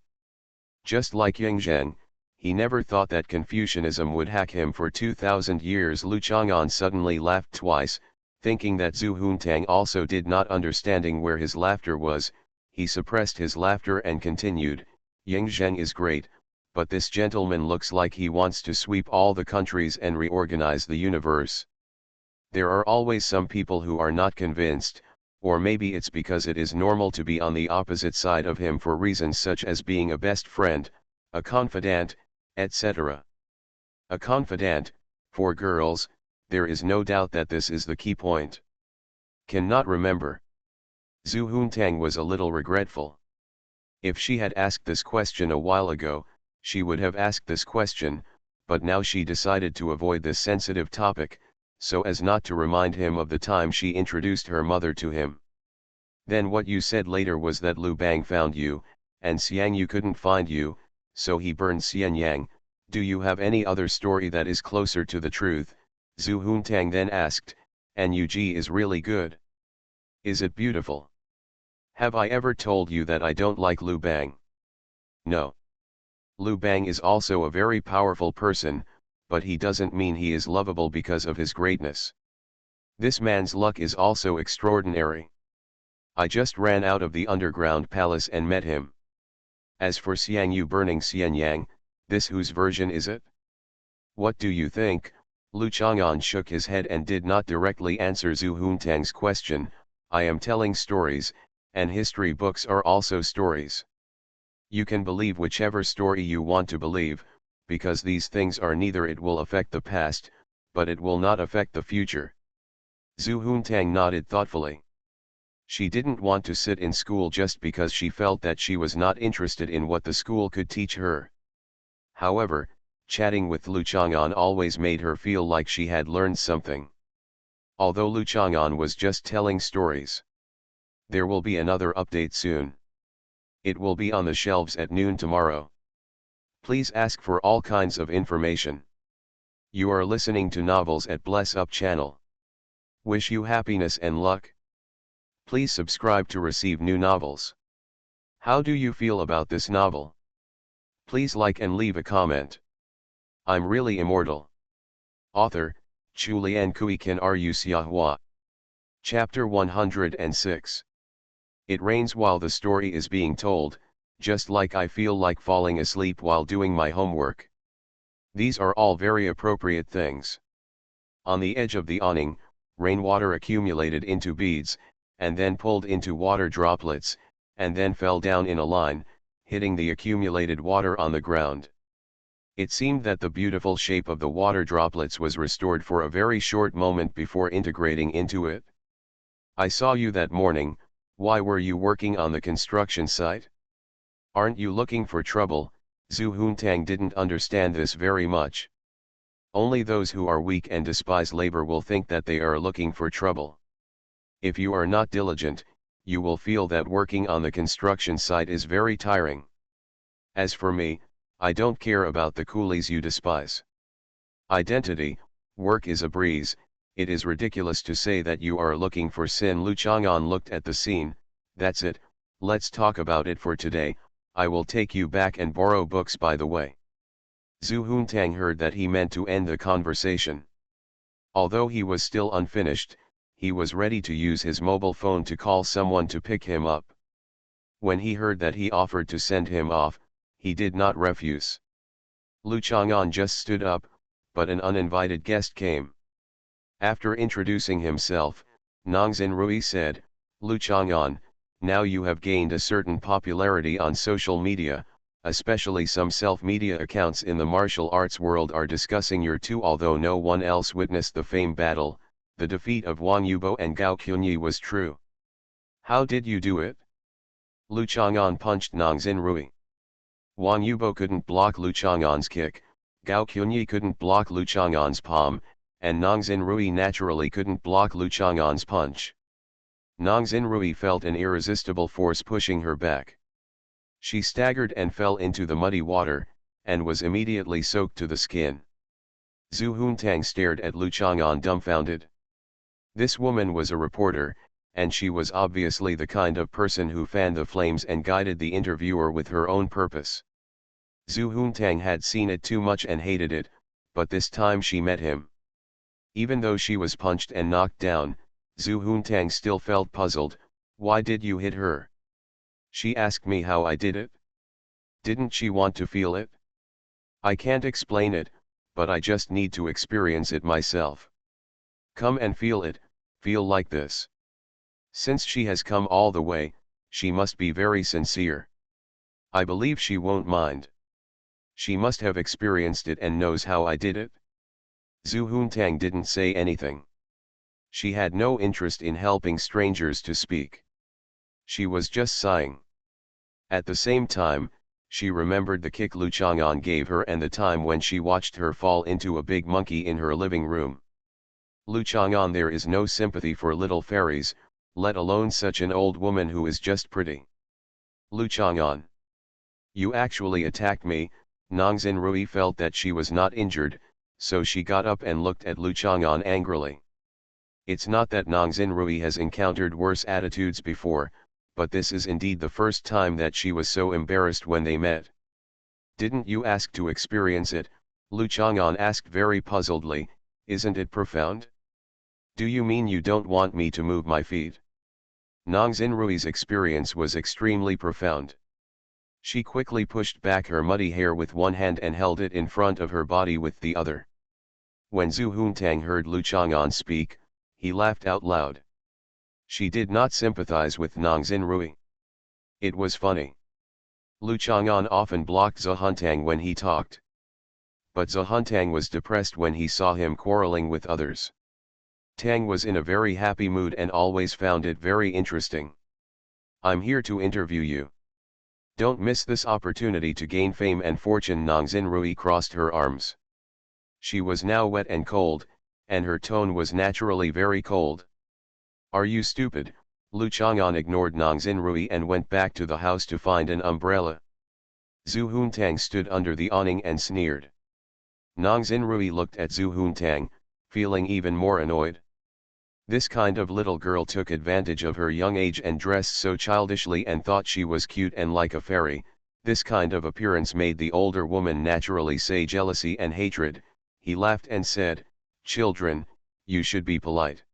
Just like Yang Zheng, he never thought that Confucianism would hack him for 2,000 years. Lu Chang'an suddenly laughed twice, thinking that Zhu Huntang also did not understanding where his laughter was. He suppressed his laughter and continued, Yang Zheng is great, but this gentleman looks like he wants to sweep all the countries and reorganize the universe. There are always some people who are not convinced, or maybe it's because it is normal to be on the opposite side of him for reasons such as being a best friend, a confidant, etc. A confidant, for girls, there is no doubt that this is the key point. Cannot remember. Zhu Huntang was a little regretful. If she had asked this question a while ago, she would have asked this question, but now she decided to avoid this sensitive topic, so as not to remind him of the time she introduced her mother to him. Then what you said later was that Lu Bang found you, and Xiang Yu couldn't find you, so he burned Xianyang. Do you have any other story that is closer to the truth? Zhu Huntang then asked, and Yu Ji is really good. Is it beautiful? Have I ever told you that I don't like Lu Bang? No. Lu Bang is also a very powerful person, but he doesn't mean he is lovable because of his greatness. This man's luck is also extraordinary. I just ran out of the underground palace and met him. As for Xiang Yu burning Xianyang, this whose version is it? What do you think? Lu Chang'an shook his head and did not directly answer Zhu Huntang's question. I am telling stories, and history books are also stories. You can believe whichever story you want to believe, because these things are neither it will affect the past, but it will not affect the future. Zhu Huntang nodded thoughtfully. She didn't want to sit in school just because she felt that she was not interested in what the school could teach her. However, chatting with Lu Chang'an always made her feel like she had learned something. Although Lu Chang'an was just telling stories. There will be another update soon. It will be on the shelves at noon tomorrow. Please ask for all kinds of information. You are listening to Novels at Bless Up channel. Wish you happiness and luck. Please subscribe to receive new novels. How do you feel about this novel? Please like and leave a comment. I'm really immortal. Author, Chu Lian Kui Kan Ru Xiahua. Chapter 106. It rains while the story is being told, just like I feel like falling asleep while doing my homework. These are all very appropriate things. On the edge of the awning, rainwater accumulated into beads, and then pulled into water droplets, and then fell down in a line, hitting the accumulated water on the ground. It seemed that the beautiful shape of the water droplets was restored for a very short moment before integrating into it. I saw you that morning. Why were you working on the construction site? Aren't you looking for trouble? Zhu Huntang didn't understand this very much. Only those who are weak and despise labor will think that they are looking for trouble. If you are not diligent, you will feel that working on the construction site is very tiring. As for me, I don't care about the coolies you despise. Identity, work is a breeze. It is ridiculous to say that you are looking for sin. Lu Chang'an looked at the scene. That's it, let's talk about it for today. I will take you back and borrow books by the way. Zhu Huntang heard that he meant to end the conversation. Although he was still unfinished, he was ready to use his mobile phone to call someone to pick him up. When he heard that he offered to send him off, he did not refuse. Lu Chang'an just stood up, but an uninvited guest came. After introducing himself, Nongzhen Rui said, "Lu Chang'an, now you have gained a certain popularity on social media, especially some self-media accounts in the martial arts world are discussing your two. Although no one else witnessed the famed battle, the defeat of Wang Yubo and Gao Qunyi was true. How did you do it?" Lu Chang'an punched Nongzhen Rui. Wang Yubo couldn't block Lu Chang'an's kick, Gao Qunyi couldn't block Lu Chang'an's palm, and Nongzhen Rui naturally couldn't block Lu Chang'an's punch. Nongzhen Rui felt an irresistible force pushing her back. She staggered and fell into the muddy water, and was immediately soaked to the skin. Zhu Huntang stared at Lu Chang'an dumbfounded. This woman was a reporter, and she was obviously the kind of person who fanned the flames and guided the interviewer with her own purpose. Zhu Huntang had seen it too much and hated it, but this time she met him. Even though she was punched and knocked down, Zhu Huntang still felt puzzled. "Why did you hit her?" "She asked me how I did it. Didn't she want to feel it? I can't explain it, but I just need to experience it myself. Come and feel it, feel like this." Since she has come all the way, she must be very sincere. I believe she won't mind. She must have experienced it and knows how I did it. Zhu Huntang didn't say anything. She had no interest in helping strangers to speak. She was just sighing. At the same time, she remembered the kick Lu Chang'an gave her and the time when she watched her fall into a big monkey in her living room. Lu Chang'an, there is no sympathy for little fairies, let alone such an old woman who is just pretty. Lu Chang'an, you actually attacked me. Nongzhen Rui felt that she was not injured, so she got up and looked at Lu Chang'an angrily. It's not that Nongzhen Rui has encountered worse attitudes before, but this is indeed the first time that she was so embarrassed when they met. "Didn't you ask to experience it?" Lu Chang'an asked very puzzledly. "Isn't it profound? Do you mean you don't want me to move my feet?" Nongzhen Rui's experience was extremely profound. She quickly pushed back her muddy hair with one hand and held it in front of her body with the other. When Zhu Huntang heard Lu Chang'an speak, he laughed out loud. She did not sympathize with Nongzhen Rui. It was funny. Lu Chang'an often blocked Zhu Huntang when he talked. But Zhu Huntang was depressed when he saw him quarreling with others. Tang was in a very happy mood and always found it very interesting. "I'm here to interview you. Don't miss this opportunity to gain fame and fortune." Nongzhen Rui crossed her arms. She was now wet and cold, and her tone was naturally very cold. "Are you stupid?" Lu Chang'an ignored Nongzhen Rui and went back to the house to find an umbrella. Zhu Huntang stood under the awning and sneered. Nongzhen Rui looked at Zhu Huntang, feeling even more annoyed. This kind of little girl took advantage of her young age and dressed so childishly and thought she was cute and like a fairy. This kind of appearance made the older woman naturally say jealousy and hatred. He laughed and said, "Children, you should be polite.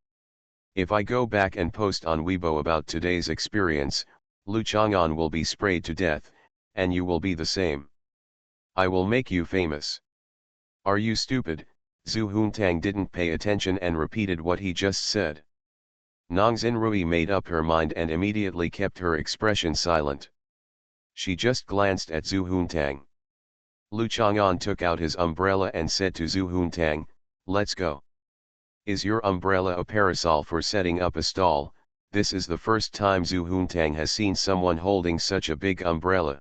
If I go back and post on Weibo about today's experience, Lu Chang'an will be sprayed to death, and you will be the same. I will make you famous." "Are you stupid?" Zhu Huntang didn't pay attention and repeated what he just said. Nongzhen Rui made up her mind and immediately kept her expression silent. She just glanced at Zhu Huntang. Lu Chang'an took out his umbrella and said to Zhu Huntang, "Let's go." "Is your umbrella a parasol for setting up a stall?" This is the first time Zhu Huntang has seen someone holding such a big umbrella.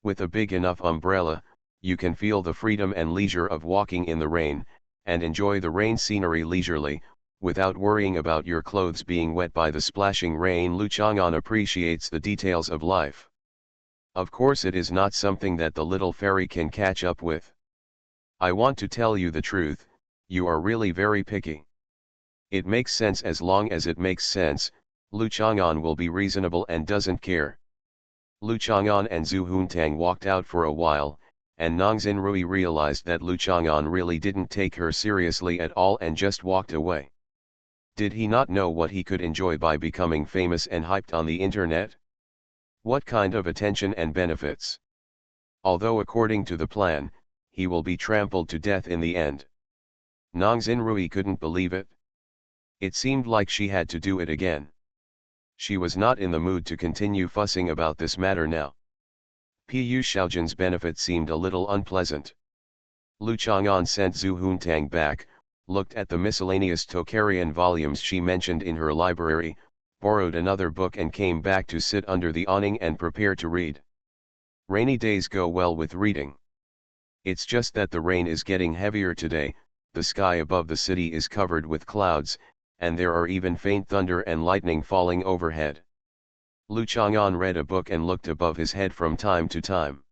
With a big enough umbrella, you can feel the freedom and leisure of walking in the rain, and enjoy the rain scenery leisurely, without worrying about your clothes being wet by the splashing rain. Lu Chang'an appreciates the details of life. Of course it is not something that the little fairy can catch up with. "I want to tell you the truth, you are really very picky. It makes sense as long as it makes sense." Lu Chang'an will be reasonable and doesn't care. Lu Chang'an and Zhu Huntang walked out for a while, and Nong Xinrui realized that Lu Chang'an really didn't take her seriously at all and just walked away. Did he not know what he could enjoy by becoming famous and hyped on the internet? What kind of attention and benefits? Although according to the plan, he will be trampled to death in the end. Nong Xinrui couldn't believe it. It seemed like she had to do it again. She was not in the mood to continue fussing about this matter now. Pu Xiaojin's benefit seemed a little unpleasant. Lu Chang'an sent Zhu Huntang back, looked at the miscellaneous Tocharian volumes she mentioned in her library, borrowed another book and came back to sit under the awning and prepare to read. Rainy days go well with reading. It's just that the rain is getting heavier today, the sky above the city is covered with clouds, and there are even faint thunder and lightning falling overhead. Lu Chang'an read a book and looked above his head from time to time.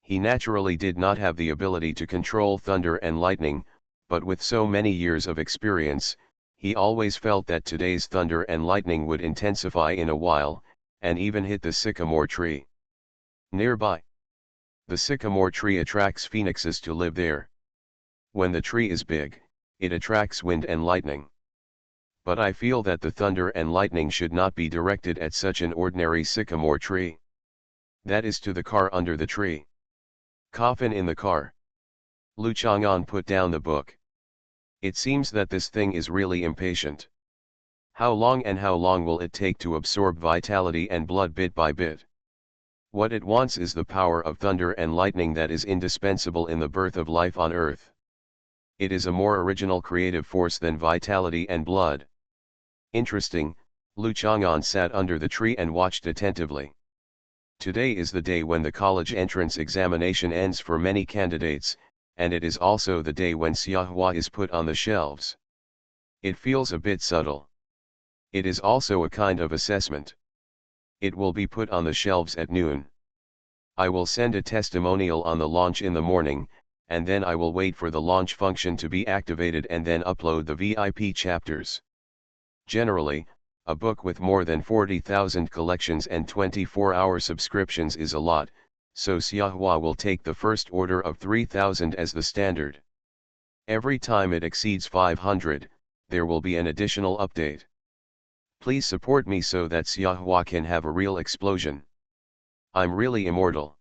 He naturally did not have the ability to control thunder and lightning, but with so many years of experience, he always felt that today's thunder and lightning would intensify in a while, and even hit the sycamore tree nearby. The sycamore tree attracts phoenixes to live there. When the tree is big, it attracts wind and lightning. But I feel that the thunder and lightning should not be directed at such an ordinary sycamore tree. That is to the car under the tree. Coffin in the car. Lu Chang'an put down the book. It seems that this thing is really impatient. How long will it take to absorb vitality and blood bit by bit? What it wants is the power of thunder and lightning that is indispensable in the birth of life on Earth. It is a more original creative force than vitality and blood. Interesting, Lu Chang'an sat under the tree and watched attentively. Today is the day when the college entrance examination ends for many candidates, and it is also the day when Xiahua is put on the shelves. It feels a bit subtle. It is also a kind of assessment. It will be put on the shelves at noon. I will send a testimonial on the launch in the morning, and then I will wait for the launch function to be activated and then upload the VIP chapters. Generally, a book with more than 40,000 collections and 24-hour subscriptions is a lot, so Xiahua will take the first order of 3,000 as the standard. Every time it exceeds 500, there will be an additional update. Please support me so that Xiahua can have a real explosion. I'm really immortal.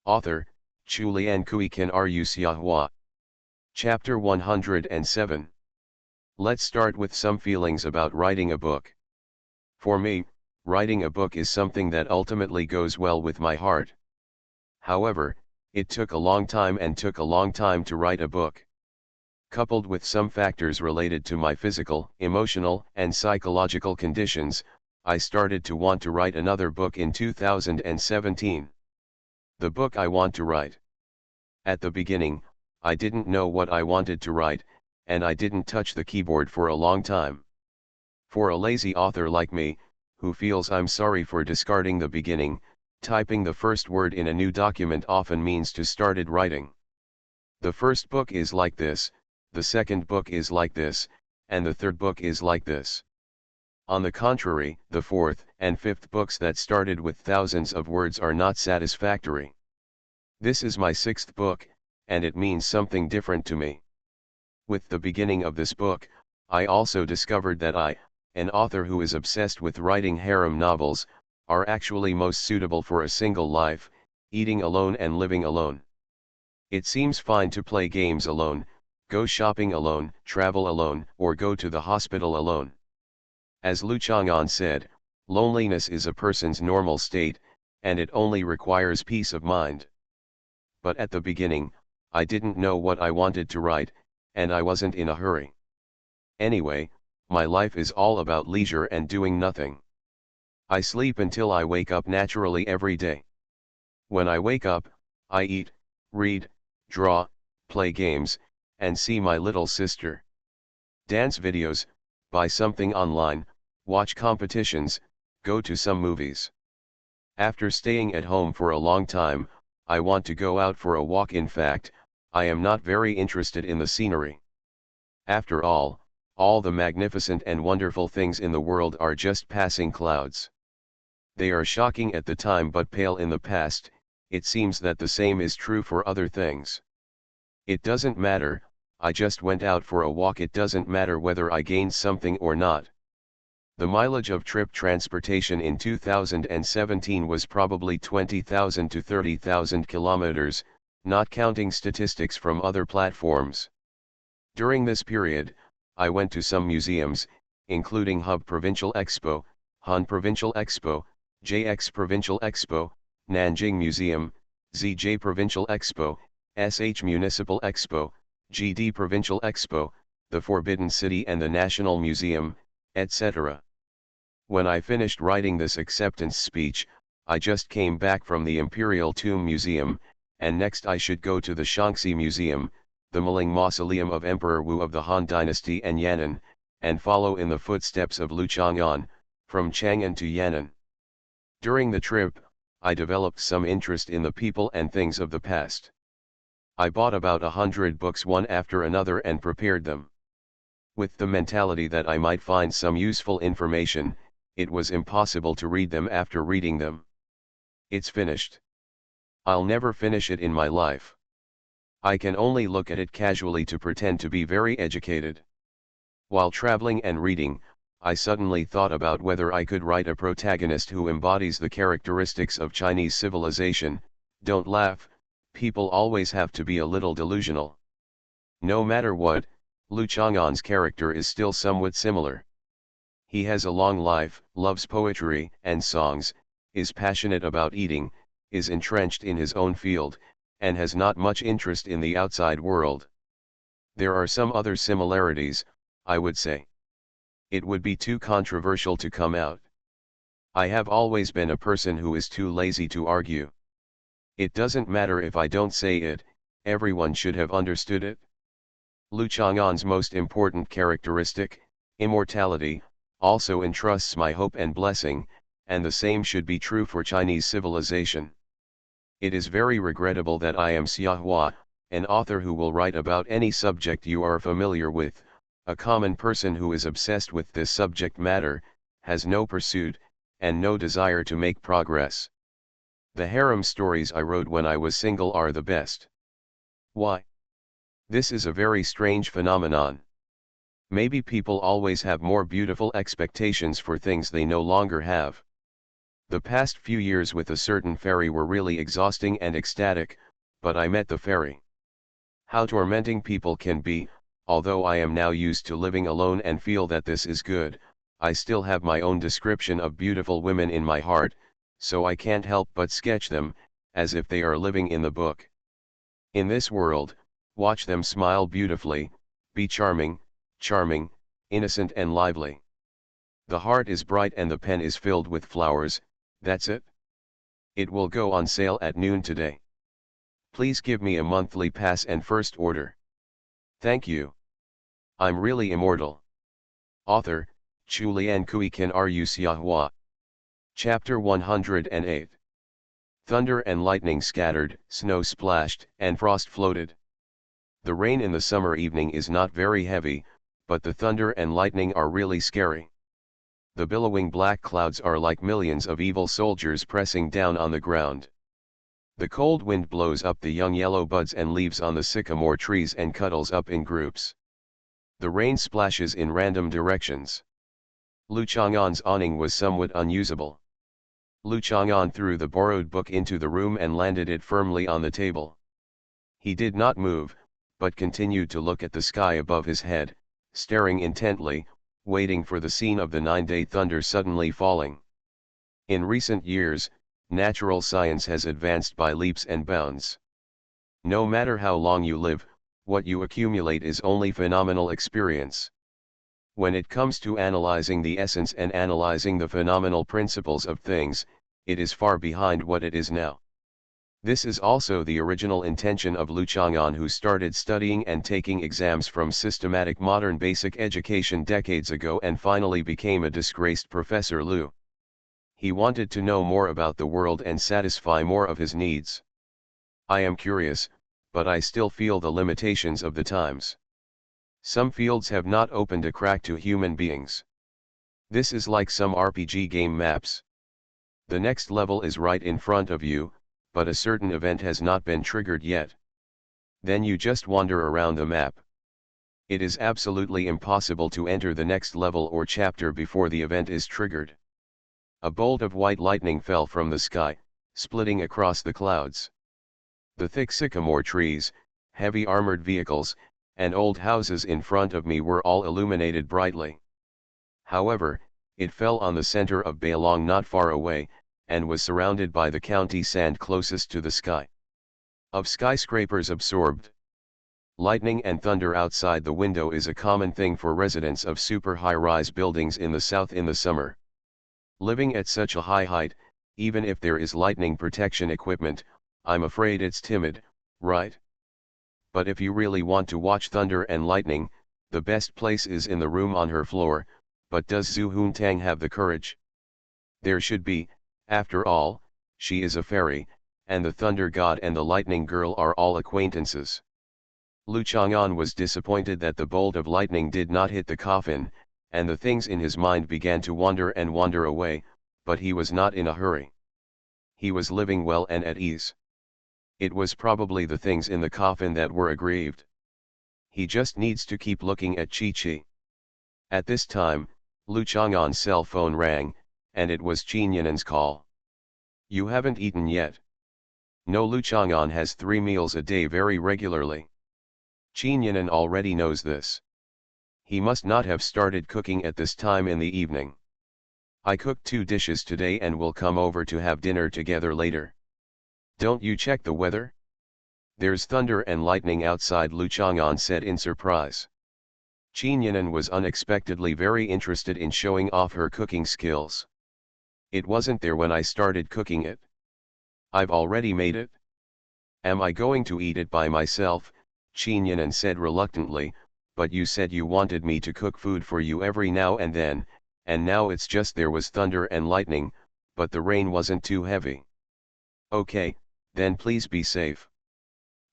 Author, Chu Lian Kui Can Ru Xiahua. Chapter 107. Let's start with some feelings about writing a book. For me, writing a book is something that ultimately goes well with my heart. However, it took a long time to write a book. Coupled with some factors related to my physical, emotional, and psychological conditions, I started to want to write another book in 2017. The book I want to write. At the beginning, I didn't know what I wanted to write, and I didn't touch the keyboard for a long time. For a lazy author like me, who feels I'm sorry for discarding the beginning, typing the first word in a new document often means to started writing. The first book is like this, the second book is like this, and the third book is like this. On the contrary, the fourth and fifth books that started with thousands of words are not satisfactory. This is my sixth book, and it means something different to me. With the beginning of this book, I also discovered that I, an author who is obsessed with writing harem novels, are actually most suitable for a single life, eating alone and living alone. It seems fine to play games alone, go shopping alone, travel alone, or go to the hospital alone. As Lu Chang'an said, loneliness is a person's normal state, and it only requires peace of mind. But at the beginning, I didn't know what I wanted to write, and I wasn't in a hurry. Anyway, my life is all about leisure and doing nothing. I sleep until I wake up naturally every day. When I wake up, I eat, read, draw, play games, and see my little sister. Dance videos, buy something online, watch competitions, go to some movies. After staying at home for a long time, I want to go out for a walk. In fact, I am not very interested in the scenery. After all the magnificent and wonderful things in the world are just passing clouds. They are shocking at the time but pale in the past, it seems that the same is true for other things. It doesn't matter, I just went out for a walk, it doesn't matter whether I gained something or not. The mileage of trip transportation in 2017 was probably 20,000 to 30,000 kilometers, not counting statistics from other platforms. During this period, I went to some museums, including Hub Provincial Expo, Han Provincial Expo, JX Provincial Expo, Nanjing Museum, ZJ Provincial Expo, SH Municipal Expo, GD Provincial Expo, the Forbidden City and the National Museum, etc. When I finished writing this acceptance speech, I just came back from the Imperial Tomb Museum, and next I should go to the Shaanxi Museum, the Maling Mausoleum of Emperor Wu of the Han Dynasty and Yan'an, and follow in the footsteps of Lu Chang'an, from Chang'an to Yan'an. During the trip, I developed some interest in the people and things of the past. I bought about 100 books one after another and prepared them. With the mentality that I might find some useful information, it was impossible to read them after reading them. It's finished. I'll never finish it in my life. I can only look at it casually to pretend to be very educated. While traveling and reading, I suddenly thought about whether I could write a protagonist who embodies the characteristics of Chinese civilization. Don't laugh, people always have to be a little delusional. No matter what, Lu Chang'an's character is still somewhat similar. He has a long life, loves poetry and songs, is passionate about eating, is entrenched in his own field, and has not much interest in the outside world. There are some other similarities, I would say. It would be too controversial to come out. I have always been a person who is too lazy to argue. It doesn't matter if I don't say it, everyone should have understood it. Lu Chang'an's most important characteristic, immortality, also entrusts my hope and blessing, and the same should be true for Chinese civilization. It is very regrettable that I am Xiahua, an author who will write about any subject you are familiar with, a common person who is obsessed with this subject matter, has no pursuit, and no desire to make progress. The harem stories I wrote when I was single are the best. Why? This is a very strange phenomenon. Maybe people always have more beautiful expectations for things they no longer have. The past few years with a certain fairy were really exhausting and ecstatic, but I met the fairy. How tormenting people can be, although I am now used to living alone and feel that this is good, I still have my own description of beautiful women in my heart, so I can't help but sketch them, as if they are living in the book. In this world, watch them smile beautifully, be charming, innocent and lively. The heart is bright and the pen is filled with flowers, that's it. It will go on sale at noon today. Please give me a monthly pass and first order. Thank you. I'm really immortal. Author, Chulian Kuikan Ru Xiahua. Chapter 108. Thunder and lightning scattered, snow splashed, and frost floated. The rain in the summer evening is not very heavy, but the thunder and lightning are really scary. The billowing black clouds are like millions of evil soldiers pressing down on the ground. The cold wind blows up the young yellow buds and leaves on the sycamore trees and cuddles up in groups. The rain splashes in random directions. Lu Chang'an's awning was somewhat unusable. Lu Chang'an threw the borrowed book into the room and landed it firmly on the table. He did not move, but continued to look at the sky above his head, staring intently, waiting for the scene of the 9-day thunder suddenly falling. In recent years, natural science has advanced by leaps and bounds. No matter how long you live, what you accumulate is only phenomenal experience. When it comes to analyzing the essence and analyzing the phenomenal principles of things, it is far behind what it is now. This is also the original intention of Lu Chang'an, who started studying and taking exams from systematic modern basic education decades ago and finally became a disgraced Professor Lu. He wanted to know more about the world and satisfy more of his needs. I am curious, but I still feel the limitations of the times. Some fields have not opened a crack to human beings. This is like some RPG game maps. The next level is right in front of you, but a certain event has not been triggered yet. Then you just wander around the map. It is absolutely impossible to enter the next level or chapter before the event is triggered. A bolt of white lightning fell from the sky, splitting across the clouds. The thick sycamore trees, heavy armored vehicles, and old houses in front of me were all illuminated brightly. However, it fell on the center of Bailong not far away, and was surrounded by the county sand closest to the sky. Of skyscrapers absorbed. Lightning and thunder outside the window is a common thing for residents of super high-rise buildings in the south in the summer. Living at such a high height, even if there is lightning protection equipment, I'm afraid it's timid, right? But if you really want to watch thunder and lightning, the best place is in the room on her floor, but does Zhu Huntang have the courage? There should be, after all, she is a fairy, and the thunder god and the lightning girl are all acquaintances. Lu Chang'an was disappointed that the bolt of lightning did not hit the coffin, and the things in his mind began to wander and wander away, but he was not in a hurry. He was living well and at ease. It was probably the things in the coffin that were aggrieved. He just needs to keep looking at Chi-Chi. At this time, Lu Chang'an's cell phone rang, and it was Qin Yinan's call. You haven't eaten yet. No, Lu Chang'an has 3 meals a day very regularly. Qin Yinan already knows this. He must not have started cooking at this time in the evening. I cooked 2 dishes today and will come over to have dinner together later. Don't you check the weather? There's thunder and lightning outside, Lu Chang'an said in surprise. Qin Yinan was unexpectedly very interested in showing off her cooking skills. It wasn't there when I started cooking it. I've already made it. Am I going to eat it by myself? Qin Yinan said reluctantly, but you said you wanted me to cook food for you every now and then, and now it's just there was thunder and lightning, but the rain wasn't too heavy. Okay, then please be safe.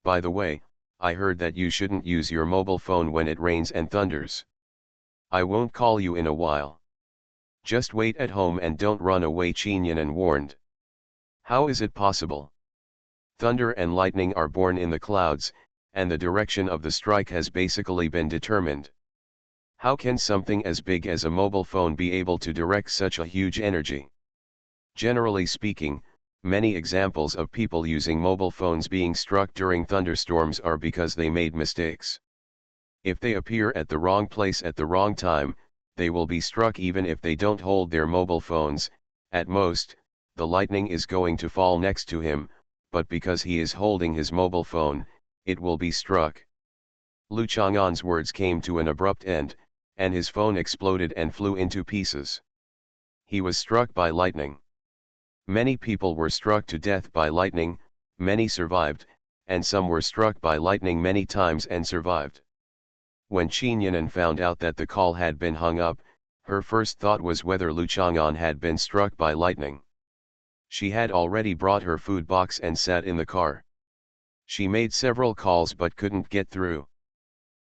By the way, I heard that you shouldn't use your mobile phone when it rains and thunders. I won't call you in a while. Just wait at home and don't run away, Qin Yinan warned. How is it possible? Thunder and lightning are born in the clouds, and the direction of the strike has basically been determined. How can something as big as a mobile phone be able to direct such a huge energy? Generally speaking, many examples of people using mobile phones being struck during thunderstorms are because they made mistakes. If they appear at the wrong place at the wrong time, they will be struck even if they don't hold their mobile phones. At most, the lightning is going to fall next to him, but because he is holding his mobile phone, it will be struck. Lu Chang'an's words came to an abrupt end, and his phone exploded and flew into pieces. He was struck by lightning. Many people were struck to death by lightning, many survived, and some were struck by lightning many times and survived. When Qin Yinan found out that the call had been hung up, her first thought was whether Lu Chang'an had been struck by lightning. She had already brought her food box and sat in the car. She made several calls but couldn't get through.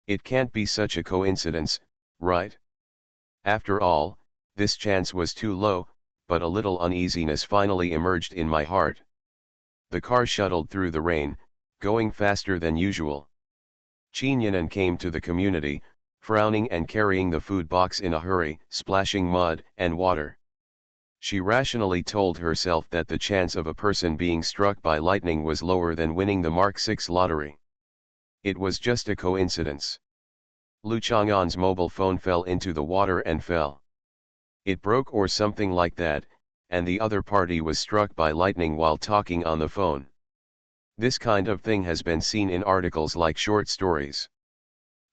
It can't be such a coincidence, right? After all, this chance was too low, but a little uneasiness finally emerged in my heart. The car shuttled through the rain, going faster than usual. Qin Yinan came to the community, frowning and carrying the food box in a hurry, splashing mud and water. She rationally told herself that the chance of a person being struck by lightning was lower than winning the Mark 6 lottery. It was just a coincidence. Lu Chang'an's mobile phone fell into the water and fell. It broke or something like that, and the other party was struck by lightning while talking on the phone. This kind of thing has been seen in articles like short stories.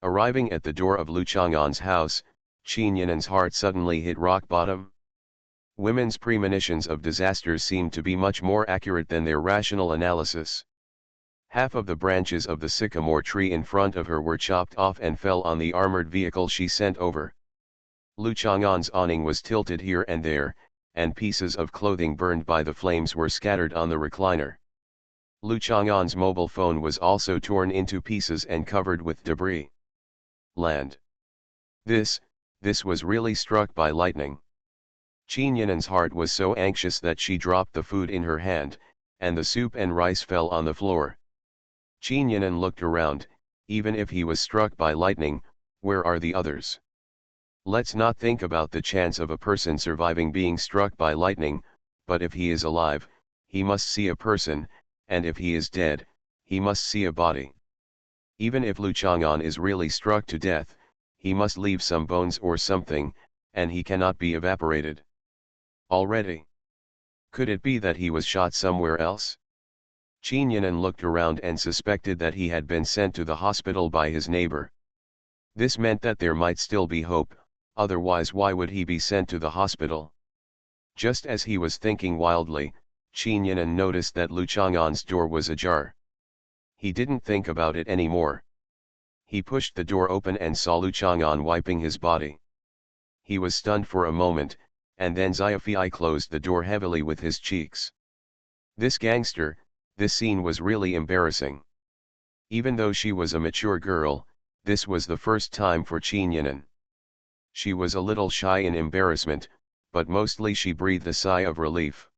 Arriving at the door of Lu Chang'an's house, Qin Yinan's heart suddenly hit rock bottom. Women's premonitions of disasters seem to be much more accurate than their rational analysis. Half of the branches of the sycamore tree in front of her were chopped off and fell on the armored vehicle she sent over. Lu Chang'an's awning was tilted here and there, and pieces of clothing burned by the flames were scattered on the recliner. Lu Chang'an's mobile phone was also torn into pieces and covered with debris. Land. This was really struck by lightning. Qin Yinan's heart was so anxious that she dropped the food in her hand, and the soup and rice fell on the floor. Qin Yinan looked around. Even if he was struck by lightning, where are the others? Let's not think about the chance of a person surviving being struck by lightning, but if he is alive, he must see a person, and if he is dead, he must see a body. Even if Lu Chang'an is really struck to death, he must leave some bones or something, and he cannot be evaporated. Already. Could it be that he was shot somewhere else? Qin Yinan looked around and suspected that he had been sent to the hospital by his neighbor. This meant that there might still be hope, otherwise why would he be sent to the hospital? Just as he was thinking wildly, Qin Yinan noticed that Lu Chang'an's door was ajar. He didn't think about it anymore. He pushed the door open and saw Lu Chang'an wiping his body. He was stunned for a moment, and then Xiaofei closed the door heavily with his cheeks. This gangster, this scene was really embarrassing. Even though she was a mature girl, this was the first time for Qin Yinan. She was a little shy in embarrassment, but mostly she breathed a sigh of relief.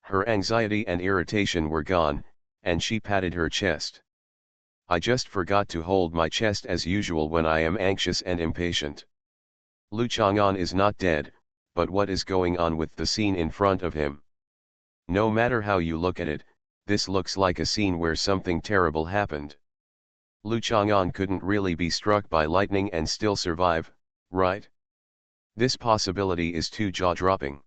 Her anxiety and irritation were gone, and she patted her chest. I just forgot to hold my chest as usual when I am anxious and impatient. Lu Chang'an is not dead, but what is going on with the scene in front of him? No matter how you look at it, this looks like a scene where something terrible happened. Lu Chang'an couldn't really be struck by lightning and still survive, right? This possibility is too jaw-dropping.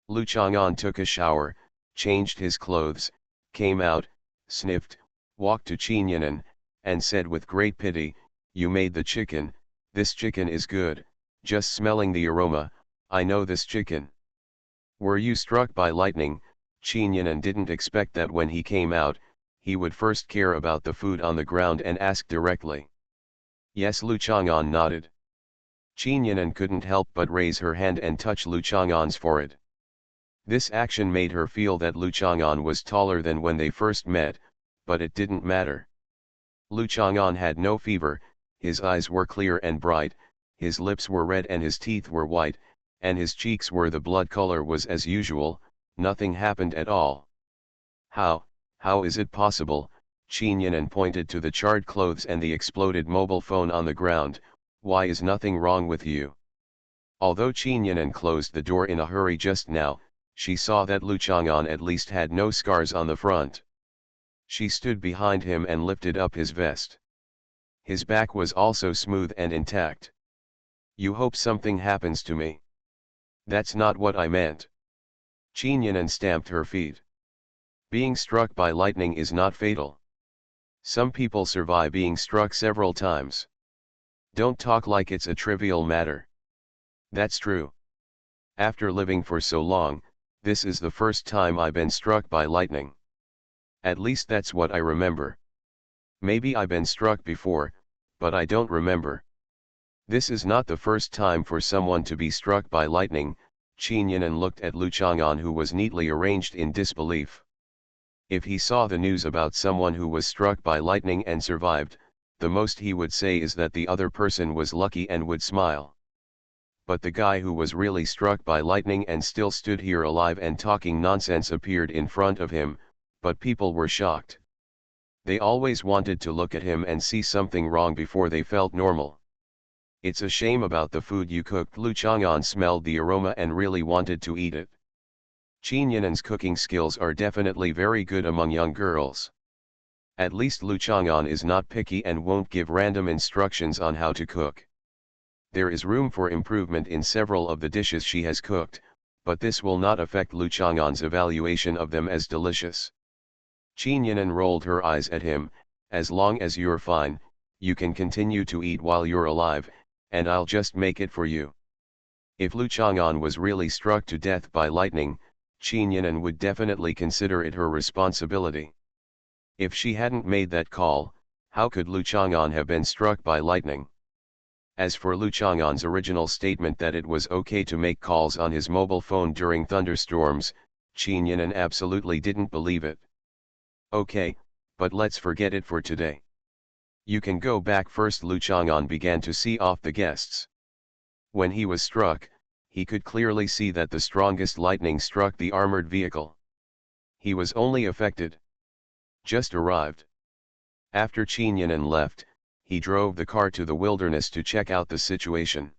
Lu Chang'an took a shower, changed his clothes, came out, sniffed, walked to Qin Yinan, and said with great pity, "You made the chicken, this chicken is good, just smelling the aroma, I know this chicken." "Were you struck by lightning?" Qin Yinan didn't expect that when he came out, he would first care about the food on the ground and ask directly. Yes, Lu Chang'an nodded. Qin Yinan couldn't help but raise her hand and touch Lu Chang'an's forehead. This action made her feel that Lu Chang'an was taller than when they first met, but it didn't matter. Lu Chang'an had no fever, his eyes were clear and bright, his lips were red and his teeth were white, and his cheeks were the blood color was as usual, nothing happened at all. How is it possible?" Qin Yinan pointed to the charred clothes and the exploded mobile phone on the ground. "Why is nothing wrong with you?" Although Qin Yinan closed the door in a hurry just now, she saw that Lu Chang'an at least had no scars on the front. She stood behind him and lifted up his vest. His back was also smooth and intact. "You hope something happens to me?" "That's not what I meant." Qin Yinan stamped her feet. "Being struck by lightning is not fatal. Some people survive being struck several times. Don't talk like it's a trivial matter." "That's true. After living for so long, this is the first time I've been struck by lightning. At least that's what I remember. Maybe I've been struck before, but I don't remember. This is not the first time for someone to be struck by lightning." Qin Yinan looked at Lu Chang'an, who was neatly arranged in disbelief. If he saw the news about someone who was struck by lightning and survived, the most he would say is that the other person was lucky and would smile. But the guy who was really struck by lightning and still stood here alive and talking nonsense appeared in front of him, but people were shocked. They always wanted to look at him and see something wrong before they felt normal. "It's a shame about the food you cooked." Lu Chang'an smelled the aroma and really wanted to eat it. Qin Yinan's cooking skills are definitely very good among young girls. At least Lu Chang'an is not picky and won't give random instructions on how to cook. There is room for improvement in several of the dishes she has cooked, but this will not affect Lu Chang'an's evaluation of them as delicious. Qin Yinan rolled her eyes at him. "As long as you're fine, you can continue to eat while you're alive, and I'll just make it for you." If Lu Chang'an was really struck to death by lightning, Qin Yinan would definitely consider it her responsibility. If she hadn't made that call, how could Lu Chang'an have been struck by lightning? As for Lu Chang'an's original statement that it was okay to make calls on his mobile phone during thunderstorms, Qin Yinan absolutely didn't believe it. "Okay, but let's forget it for today. You can go back first." Lu Chang'an began to see off the guests. When he was struck, he could clearly see that the strongest lightning struck the armored vehicle. He was only affected. Just arrived. After Qinyanan left, he drove the car to the wilderness to check out the situation.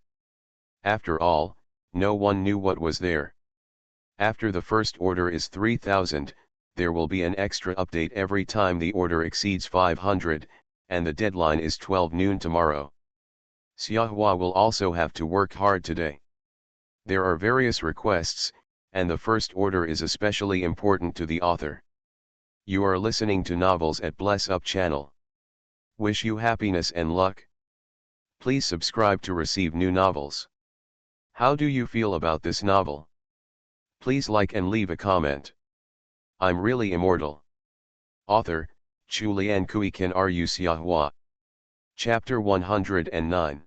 After all, no one knew what was there. After the first order is 3,000, there will be an extra update every time the order exceeds 500, and the deadline is 12 noon tomorrow. Xiahua will also have to work hard today. There are various requests, and the first order is especially important to the author. You are listening to Novels at Bless Up channel. Wish you happiness and luck. Please subscribe to receive new novels. How do you feel about this novel? Please like and leave a comment. I'm really immortal. Author, Chulian Kuikan Ru Xiahua. Chapter 109.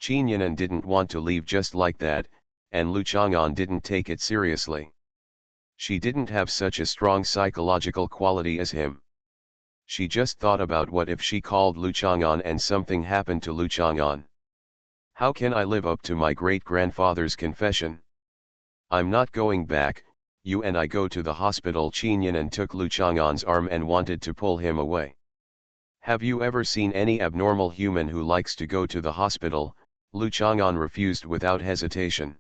Qinyanan didn't want to leave just like that, and Lu Chang'an didn't take it seriously. She didn't have such a strong psychological quality as him. She just thought about what if she called Lu Chang'an and something happened to Lu Chang'an. How can I live up to my great-grandfather's confession? I'm not going back. You and I go to the hospital. Qinyanan took Lu Chang'an's arm and wanted to pull him away. Have you ever seen any abnormal human who likes to go to the hospital? Lu Chang'an refused without hesitation.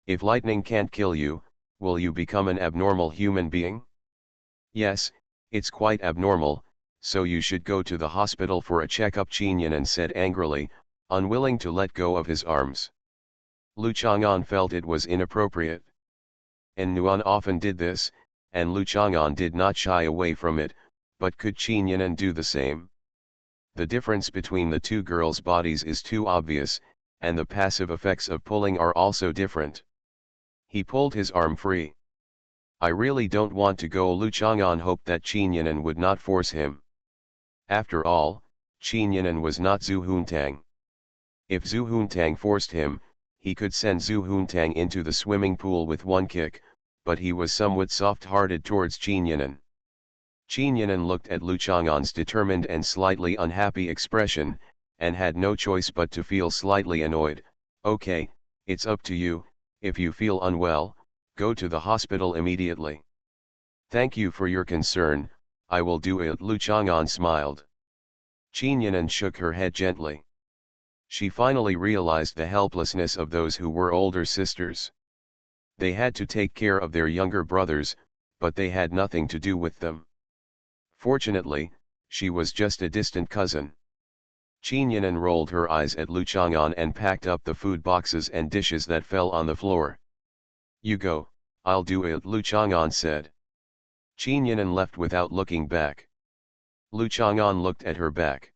If lightning can't kill you, will you become an abnormal human being? Yes, it's quite abnormal, so you should go to the hospital for a checkup, Qinyanan said angrily, unwilling to let go of his arms. Lu Chang'an felt it was inappropriate. And Nuan often did this, and Lu Chang'an did not shy away from it, but could Qinyanan do the same? The difference between the two girls' bodies is too obvious, and the passive effects of pulling are also different. He pulled his arm free. I really don't want to go. Lu Chang'an hoped that Qinyanan would not force him. After all, Qinyanan was not Zhu Huntang. If Zhu Huntang forced him, he could send Zhu Huntang into the swimming pool with one kick, but he was somewhat soft-hearted towards Qinyanan. Qinyanan looked at Lu Chang'an's determined and slightly unhappy expression, and had no choice but to feel slightly annoyed. Okay, it's up to you. If you feel unwell, go to the hospital immediately. Thank you for your concern, I will do it. Lu Chang'an smiled. Qinyanan shook her head gently. She finally realized the helplessness of those who were older sisters. They had to take care of their younger brothers, but they had nothing to do with them. Fortunately, she was just a distant cousin. Qinyanan rolled her eyes at Lu Chang'an and packed up the food boxes and dishes that fell on the floor. You go, I'll do it, Lu Chang'an said. Qinyanan left without looking back. Lu Chang'an looked at her back.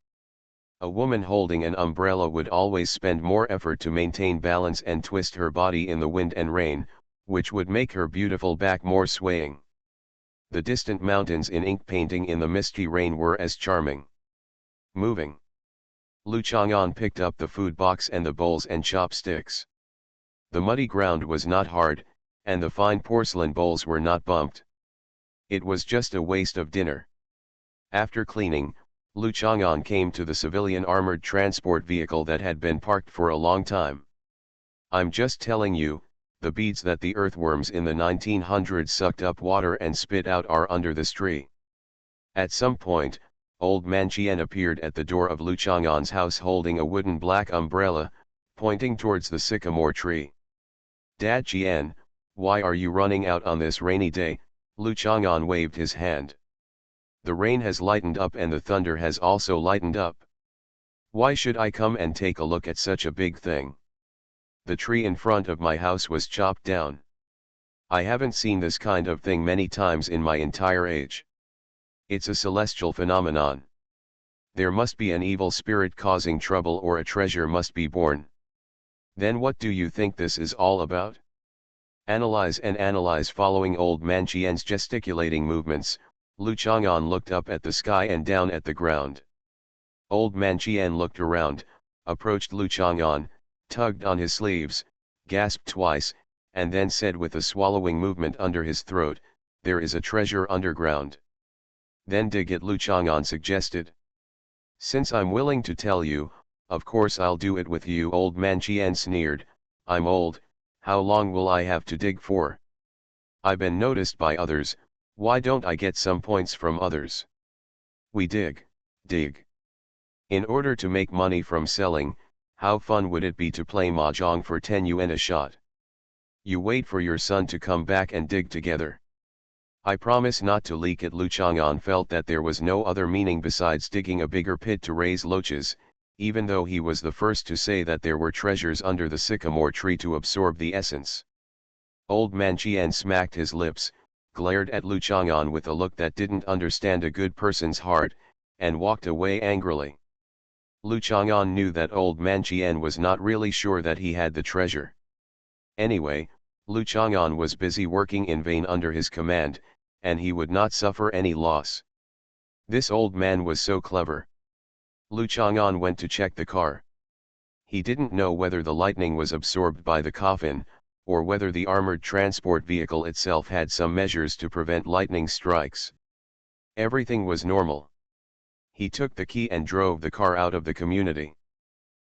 A woman holding an umbrella would always spend more effort to maintain balance and twist her body in the wind and rain, which would make her beautiful back more swaying. The distant mountains in ink painting in the misty rain were as charming. Moving. Lu Chang'an picked up the food box and the bowls and chopsticks. The muddy ground was not hard, and the fine porcelain bowls were not bumped. It was just a waste of dinner. After cleaning, Lu Chang'an came to the civilian armored transport vehicle that had been parked for a long time. I'm just telling you, the beads that the earthworms in the 1900s sucked up water and spit out are under this tree. At some point, Old Man Qian appeared at the door of Lu Chang'an's house holding a wooden black umbrella, pointing towards the sycamore tree. Dad Qian, why are you running out on this rainy day? Lu Chang'an waved his hand. The rain has lightened up and the thunder has also lightened up. Why should I come and take a look at such a big thing? The tree in front of my house was chopped down. I haven't seen this kind of thing many times in my entire age. It's a celestial phenomenon. There must be an evil spirit causing trouble or a treasure must be born. Then what do you think this is all about? Analyze and analyze. Following Old Man Qian's gesticulating movements, Lu Chang'an looked up at the sky and down at the ground. Old Man Qian looked around, approached Lu Chang'an, tugged on his sleeves, gasped twice, and then said with a swallowing movement under his throat, "There is a treasure underground." "Then dig it," Lu Chang'an suggested. "Since I'm willing to tell you, of course I'll do it with you." Old Man Qian sneered, "I'm old, how long will I have to dig for? I've been noticed by others, Why don't I get some points from others? We dig. In order to make money from selling, how fun would it be to play mahjong for 10 yuan a shot? You wait for your son to come back and dig together. I promise not to leak it. Lu Chang'an felt that there was no other meaning besides digging a bigger pit to raise loaches, even though he was the first to say that there were treasures under the sycamore tree to absorb the essence. Old man Qian smacked his lips, glared at Lu Chang'an with a look that didn't understand a good person's heart, and walked away angrily. Lu Chang'an knew that old man Qian was not really sure that he had the treasure. Anyway, Lu Chang'an was busy working in vain under his command, and he would not suffer any loss. This old man was so clever. Lu Chang'an went to check the car. He didn't know whether the lightning was absorbed by the coffin, or whether the armored transport vehicle itself had some measures to prevent lightning strikes. Everything was normal. He took the key and drove the car out of the community.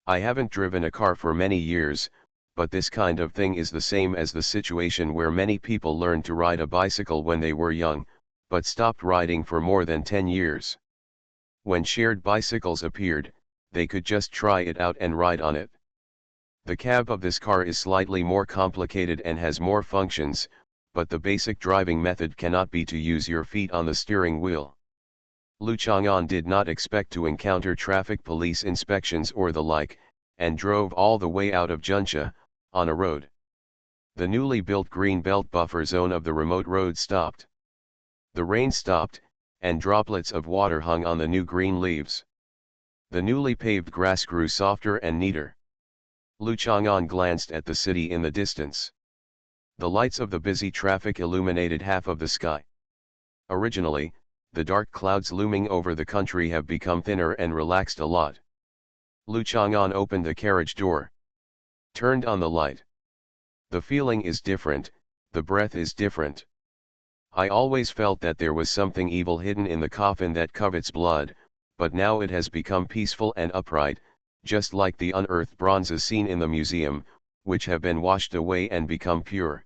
I haven't driven a car for many years, but this kind of thing is the same as the situation where many people learned to ride a bicycle when they were young, but stopped riding for more than 10 years. When shared bicycles appeared, they could just try it out and ride on it. The cab of this car is slightly more complicated and has more functions, but the basic driving method cannot be to use your feet on the steering wheel. Lu Chang'an did not expect to encounter traffic police inspections or the like, and drove all the way out of Junsha, on a road. The newly built green belt buffer zone of the remote road stopped. The rain stopped, and droplets of water hung on the new green leaves. The newly paved grass grew softer and neater. Lu Chang'an glanced at the city in the distance. The lights of the busy traffic illuminated half of the sky. Originally, the dark clouds looming over the country have become thinner and relaxed a lot. Lu Chang'an opened the carriage door. Turned on the light. The feeling is different, the breath is different. I always felt that there was something evil hidden in the coffin that covets blood, but now it has become peaceful and upright, just like the unearthed bronzes seen in the museum, which have been washed away and become pure.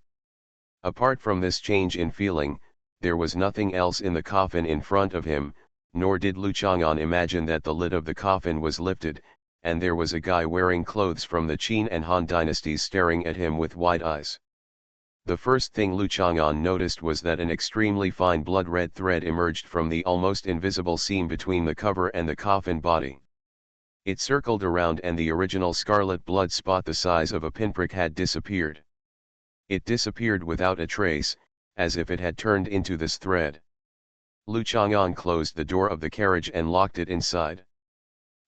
Apart from this change in feeling, there was nothing else in the coffin in front of him, nor did Lu Chang'an imagine that the lid of the coffin was lifted, and there was a guy wearing clothes from the Qin and Han dynasties staring at him with wide eyes. The first thing Lu Chang'an noticed was that an extremely fine blood-red thread emerged from the almost invisible seam between the cover and the coffin body. It circled around and the original scarlet blood spot the size of a pinprick had disappeared. It disappeared without a trace, as if it had turned into this thread. Lu Chang'an closed the door of the carriage and locked it inside.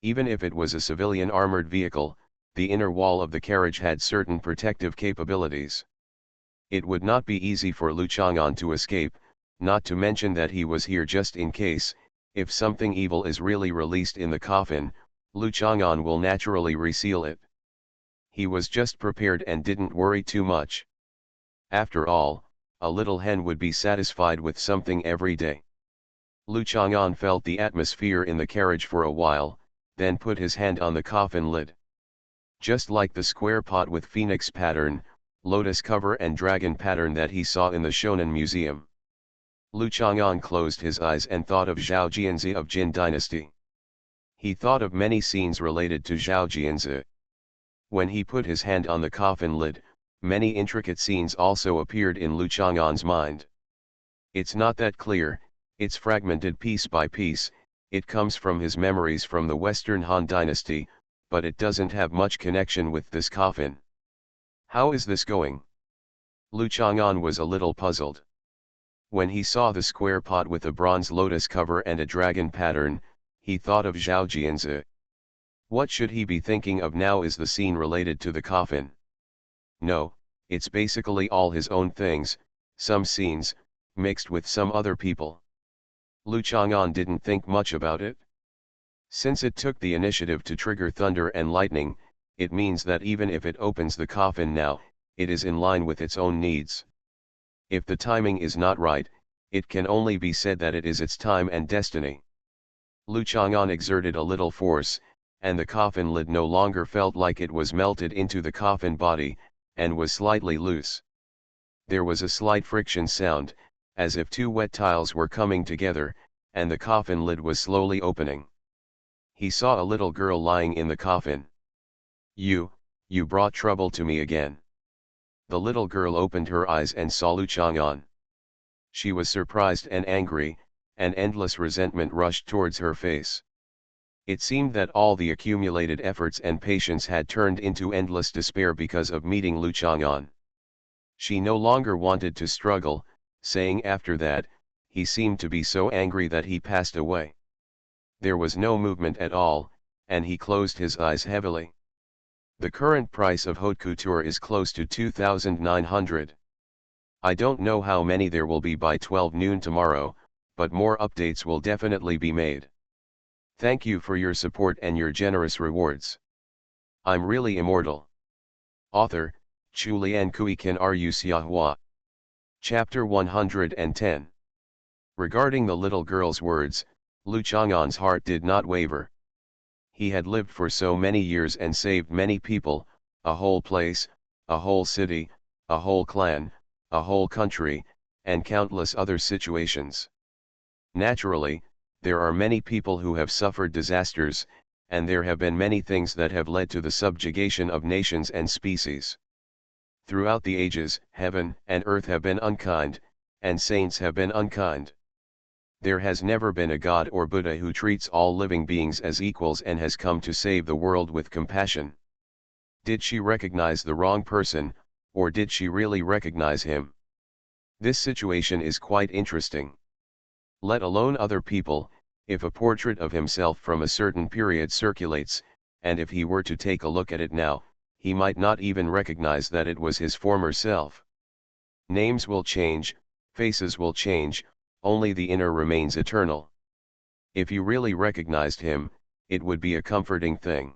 Even if it was a civilian armored vehicle, the inner wall of the carriage had certain protective capabilities. It would not be easy for Lu Chang'an to escape, not to mention that he was here just in case. If something evil is really released in the coffin, Lu Chang'an will naturally reseal it. He was just prepared and didn't worry too much. After all, a little hen would be satisfied with something every day. Lu Chang'an felt the atmosphere in the carriage for a while, then put his hand on the coffin lid. Just like the square pot with phoenix pattern, lotus cover and dragon pattern that he saw in the Shonan Museum. Lu Chang'an closed his eyes and thought of Zhao Jianzi of Jin Dynasty. He thought of many scenes related to Zhao Jianzi. When he put his hand on the coffin lid, many intricate scenes also appeared in Lu Chang'an's mind. It's not that clear, it's fragmented piece by piece. It comes from his memories from the Western Han Dynasty, but it doesn't have much connection with this coffin. How is this going? Lu Chang'an was a little puzzled. When he saw the square pot with a bronze lotus cover and a dragon pattern, he thought of Zhao Jianzi. What should he be thinking of now? Is the scene related to the coffin? No, it's basically all his own things, some scenes, mixed with some other people. Lu Chang'an didn't think much about it. Since it took the initiative to trigger thunder and lightning, it means that even if it opens the coffin now, it is in line with its own needs. If the timing is not right, it can only be said that it is its time and destiny. Lu Chang'an exerted a little force, and the coffin lid no longer felt like it was melted into the coffin body, and was slightly loose. There was a slight friction sound, as if two wet tiles were coming together, and the coffin lid was slowly opening. He saw a little girl lying in the coffin. You brought trouble to me again." The little girl opened her eyes and saw Lu Chang'an. She was surprised and angry, and endless resentment rushed towards her face. It seemed that all the accumulated efforts and patience had turned into endless despair because of meeting Lu Chang'an. She no longer wanted to struggle, saying after that, "He seemed to be so angry that he passed away." There was no movement at all, and he closed his eyes heavily. The current price of haute couture is close to 2,900. I don't know how many there will be by 12 noon tomorrow, but more updates will definitely be made. Thank you for your support and your generous rewards. I'm really immortal. Author, Chulian Kuikan Ru Xiahua. Chapter 110. Regarding the little girl's words, Lu Chang'an's heart did not waver. He had lived for so many years and saved many people, a whole place, a whole city, a whole clan, a whole country, and countless other situations. Naturally, there are many people who have suffered disasters, and there have been many things that have led to the subjugation of nations and species. Throughout the ages, heaven and earth have been unkind, and saints have been unkind. There has never been a God or Buddha who treats all living beings as equals and has come to save the world with compassion. Did she recognize the wrong person, or did she really recognize him? This situation is quite interesting. Let alone other people, if a portrait of himself from a certain period circulates, and if he were to take a look at it now, he might not even recognize that it was his former self. Names will change, faces will change, only the inner remains eternal. If you really recognized him, it would be a comforting thing.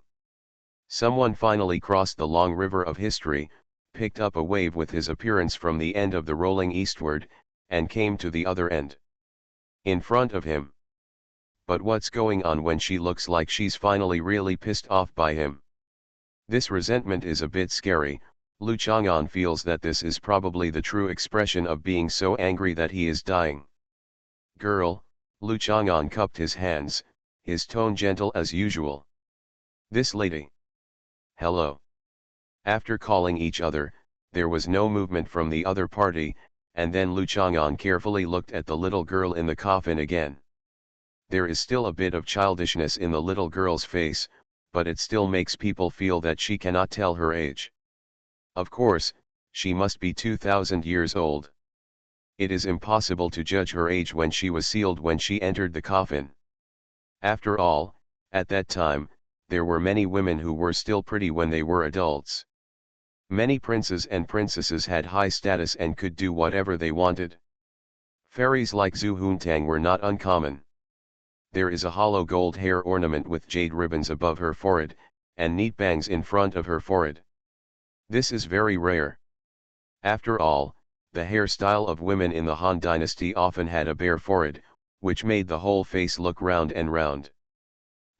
Someone finally crossed the long river of history, picked up a wave with his appearance from the end of the rolling eastward, and came to the other end. In front of him. But what's going on when she looks like she's finally really pissed off by him? This resentment is a bit scary. Lu Chang'an feels that this is probably the true expression of being so angry that he is dying. "Girl," Lu Chang'an cupped his hands, his tone gentle as usual. "This lady." "Hello." After calling each other, there was no movement from the other party, and then Lu Chang'an carefully looked at the little girl in the coffin again. There is still a bit of childishness in the little girl's face, but it still makes people feel that she cannot tell her age. Of course, she must be 2,000 years old. It is impossible to judge her age when she was sealed when she entered the coffin. After all, at that time, there were many women who were still pretty when they were adults. Many princes and princesses had high status and could do whatever they wanted. Fairies like Zhu Huntang were not uncommon. There is a hollow gold hair ornament with jade ribbons above her forehead, and neat bangs in front of her forehead. This is very rare. After all, the hairstyle of women in the Han Dynasty often had a bare forehead, which made the whole face look round and round.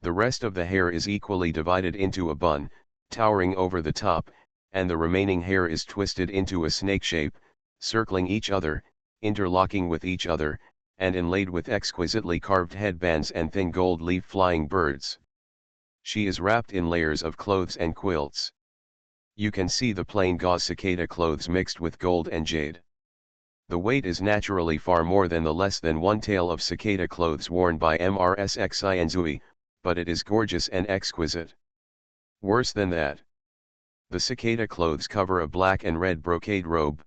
The rest of the hair is equally divided into a bun, towering over the top, and the remaining hair is twisted into a snake shape, circling each other, interlocking with each other, and inlaid with exquisitely carved headbands and thin gold leaf flying birds. She is wrapped in layers of clothes and quilts. You can see the plain gauze cicada clothes mixed with gold and jade. The weight is naturally far more than the less than one tail of cicada clothes worn by MRSXI and Zui, but it is gorgeous and exquisite. Worse than that. The cicada clothes cover a black and red brocade robe.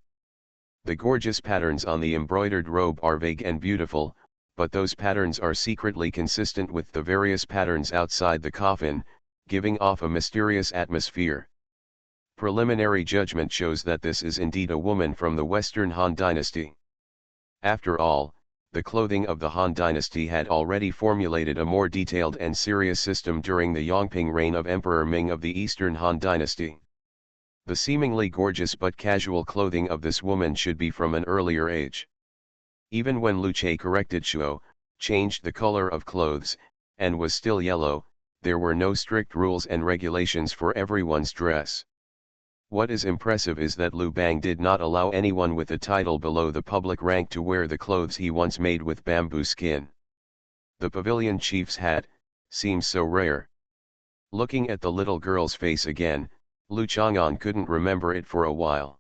The gorgeous patterns on the embroidered robe are vague and beautiful, but those patterns are secretly consistent with the various patterns outside the coffin, giving off a mysterious atmosphere. Preliminary judgment shows that this is indeed a woman from the Western Han Dynasty. After all, the clothing of the Han Dynasty had already formulated a more detailed and serious system during the Yongping reign of Emperor Ming of the Eastern Han Dynasty. The seemingly gorgeous but casual clothing of this woman should be from an earlier age. Even when Lu Che corrected Shuo, changed the color of clothes, and was still yellow, there were no strict rules and regulations for everyone's dress. What is impressive is that Lu Bang did not allow anyone with a title below the public rank to wear the clothes he once made with bamboo skin. The pavilion chief's hat seems so rare. Looking at the little girl's face again, Lu Chang'an couldn't remember it for a while.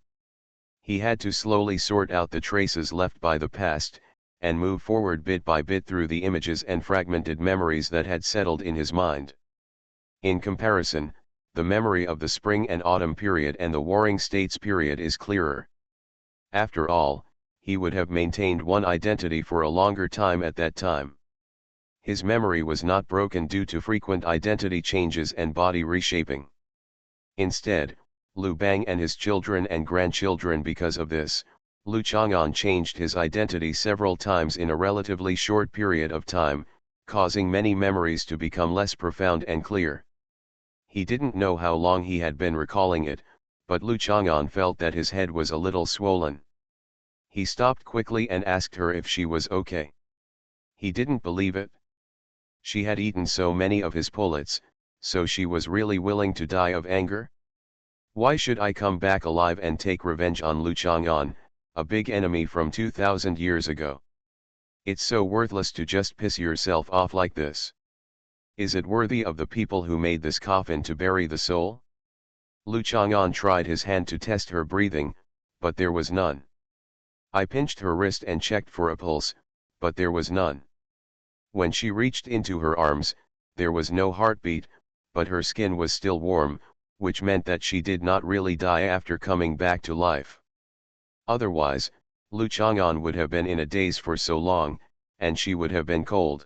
He had to slowly sort out the traces left by the past, and move forward bit by bit through the images and fragmented memories that had settled in his mind. In comparison, the memory of the spring and autumn period and the warring states period is clearer. After all, he would have maintained one identity for a longer time at that time. His memory was not broken due to frequent identity changes and body reshaping. Instead, Lu Bang and his children and grandchildren because of this, Lu Chang'an changed his identity several times in a relatively short period of time, causing many memories to become less profound and clear. He didn't know how long he had been recalling it, but Lu Chang'an felt that his head was a little swollen. He stopped quickly and asked her if she was okay. He didn't believe it. She had eaten so many of his pullets, so she was really willing to die of anger? Why should I come back alive and take revenge on Lu Chang'an, a big enemy from 2000 years ago? It's so worthless to just piss yourself off like this. Is it worthy of the people who made this coffin to bury the soul? Lu Chang'an tried his hand to test her breathing, but there was none. I pinched her wrist and checked for a pulse, but there was none. When she reached into her arms, there was no heartbeat, but her skin was still warm, which meant that she did not really die after coming back to life. Otherwise, Lu Chang'an would have been in a daze for so long, and she would have been cold.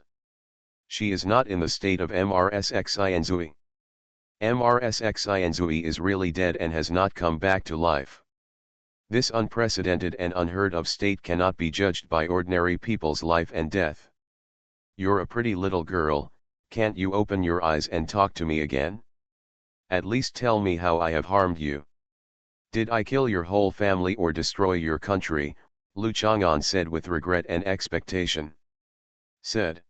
She is not in the state of MRSXINZUI. MRSXINZUI is really dead and has not come back to life. This unprecedented and unheard of state cannot be judged by ordinary people's life and death. You're a pretty little girl, can't you open your eyes and talk to me again? At least tell me how I have harmed you. Did I kill your whole family or destroy your country? Lu Chang'an said with regret and expectation. Said.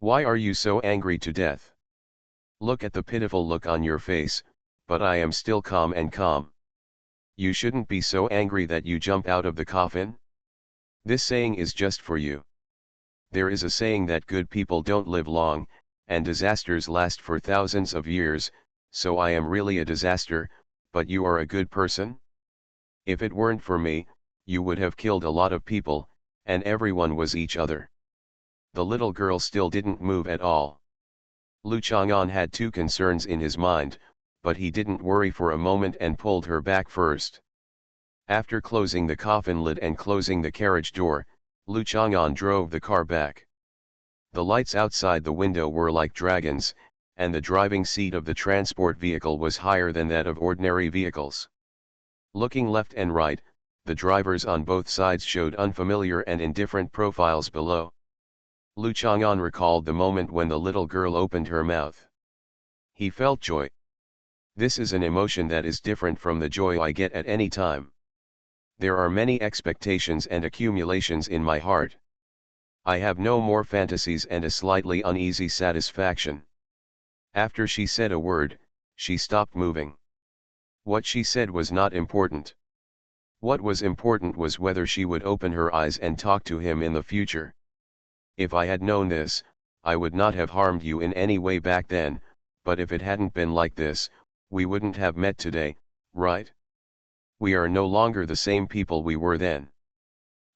Why are you so angry to death? Look at the pitiful look on your face, but I am still calm and calm. You shouldn't be so angry that you jump out of the coffin. This saying is just for you. There is a saying that good people don't live long, and disasters last for thousands of years, so I am really a disaster, but you are a good person? If it weren't for me, you would have killed a lot of people, and everyone was each other. The little girl still didn't move at all. Lu Chang'an had two concerns in his mind, but he didn't worry for a moment and pulled her back first. After closing the coffin lid and closing the carriage door, Lu Chang'an drove the car back. The lights outside the window were like dragons, and the driving seat of the transport vehicle was higher than that of ordinary vehicles. Looking left and right, the drivers on both sides showed unfamiliar and indifferent profiles below. Lu Chang'an recalled the moment when the little girl opened her mouth. He felt joy. This is an emotion that is different from the joy I get at any time. There are many expectations and accumulations in my heart. I have no more fantasies and a slightly uneasy satisfaction. After she said a word, she stopped moving. What she said was not important. What was important was whether she would open her eyes and talk to him in the future. If I had known this, I would not have harmed you in any way back then, but if it hadn't been like this, we wouldn't have met today, right? We are no longer the same people we were then.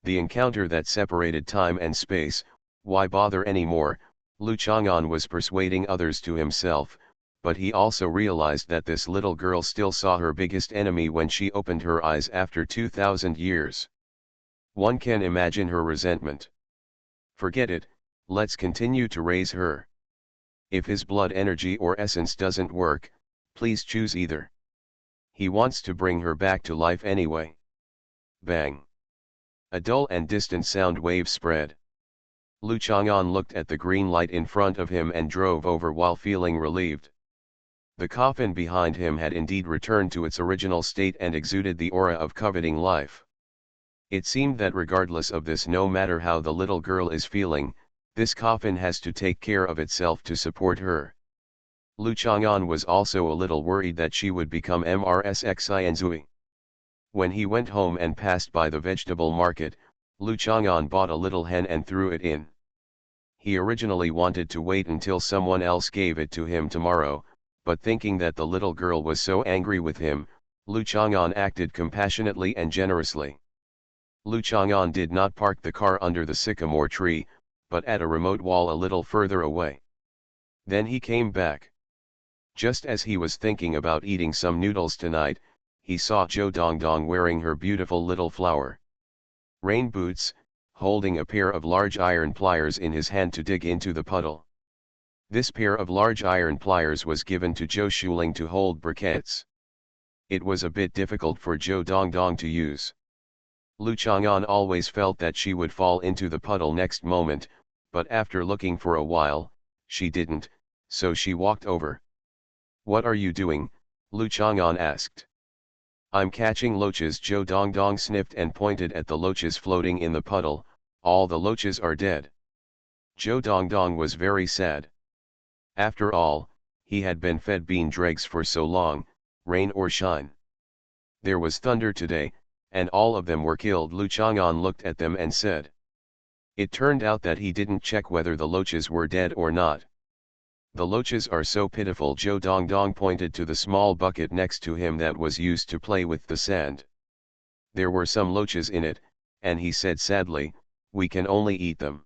The encounter that separated time and space, why bother anymore? Lu Chang'an was persuading others to himself, but he also realized that this little girl still saw her biggest enemy when she opened her eyes after 2000 years. One can imagine her resentment. Forget it, let's continue to raise her. If his blood energy or essence doesn't work, please choose either. He wants to bring her back to life anyway. Bang. A dull and distant sound wave spread. Lu Chang'an looked at the green light in front of him and drove over while feeling relieved. The coffin behind him had indeed returned to its original state and exuded the aura of coveting life. It seemed that regardless of this, no matter how the little girl is feeling, this coffin has to take care of itself to support her. Lu Chang'an was also a little worried that she would become MRSXINZUI. When he went home and passed by the vegetable market, Lu Chang'an bought a little hen and threw it in. He originally wanted to wait until someone else gave it to him tomorrow, but thinking that the little girl was so angry with him, Lu Chang'an acted compassionately and generously. Lu Chang'an did not park the car under the sycamore tree, but at a remote wall a little further away. Then he came back. Just as he was thinking about eating some noodles tonight, he saw Zhou Dongdong wearing her beautiful little flower rain boots, holding a pair of large iron pliers in his hand to dig into the puddle. This pair of large iron pliers was given to Zhou Shuling to hold briquettes. It was a bit difficult for Zhou Dongdong to use. Lu Chang'an always felt that she would fall into the puddle next moment, but after looking for a while, she didn't, so she walked over. "What are you doing?" Lu Chang'an asked. "I'm catching loaches." Zhou Dongdong sniffed and pointed at the loaches floating in the puddle. "All the loaches are dead." Zhou Dongdong was very sad. After all, he had been fed bean dregs for so long, rain or shine. There was thunder today, and all of them were killed. Lu Chang'an looked at them and said. It turned out that he didn't check whether the loaches were dead or not. "The loaches are so pitiful." Zhou Dongdong pointed to the small bucket next to him that was used to play with the sand. There were some loaches in it, and he said sadly, "We can only eat them."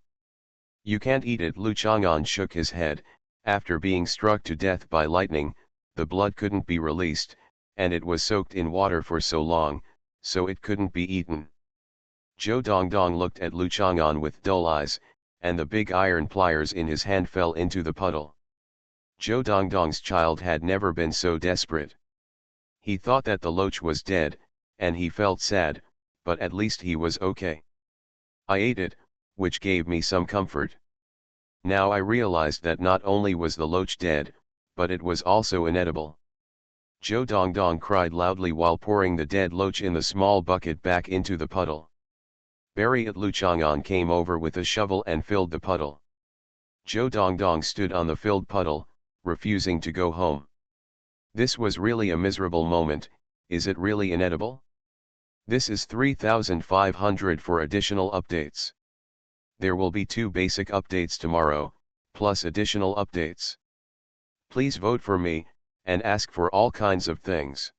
"You can't eat it." Lu Chang'an shook his head. After being struck to death by lightning, the blood couldn't be released, and it was soaked in water for so long, so it couldn't be eaten. Zhou Dongdong looked at Lu Chang'an with dull eyes, and the big iron pliers in his hand fell into the puddle. Zhou Dongdong's child had never been so desperate. He thought that the loach was dead, and he felt sad, but at least he was okay. "I ate it, which gave me some comfort. Now I realized that not only was the loach dead, but it was also inedible." Zhou Dongdong cried loudly while pouring the dead loach in the small bucket back into the puddle. "Bury it." Lu Chang'an came over with a shovel and filled the puddle. Zhou Dongdong stood on the filled puddle, refusing to go home. This was really a miserable moment. Is it really inedible? This is 3500 for additional updates. There will be 2 basic updates tomorrow, plus additional updates. Please vote for me, and ask for all kinds of things.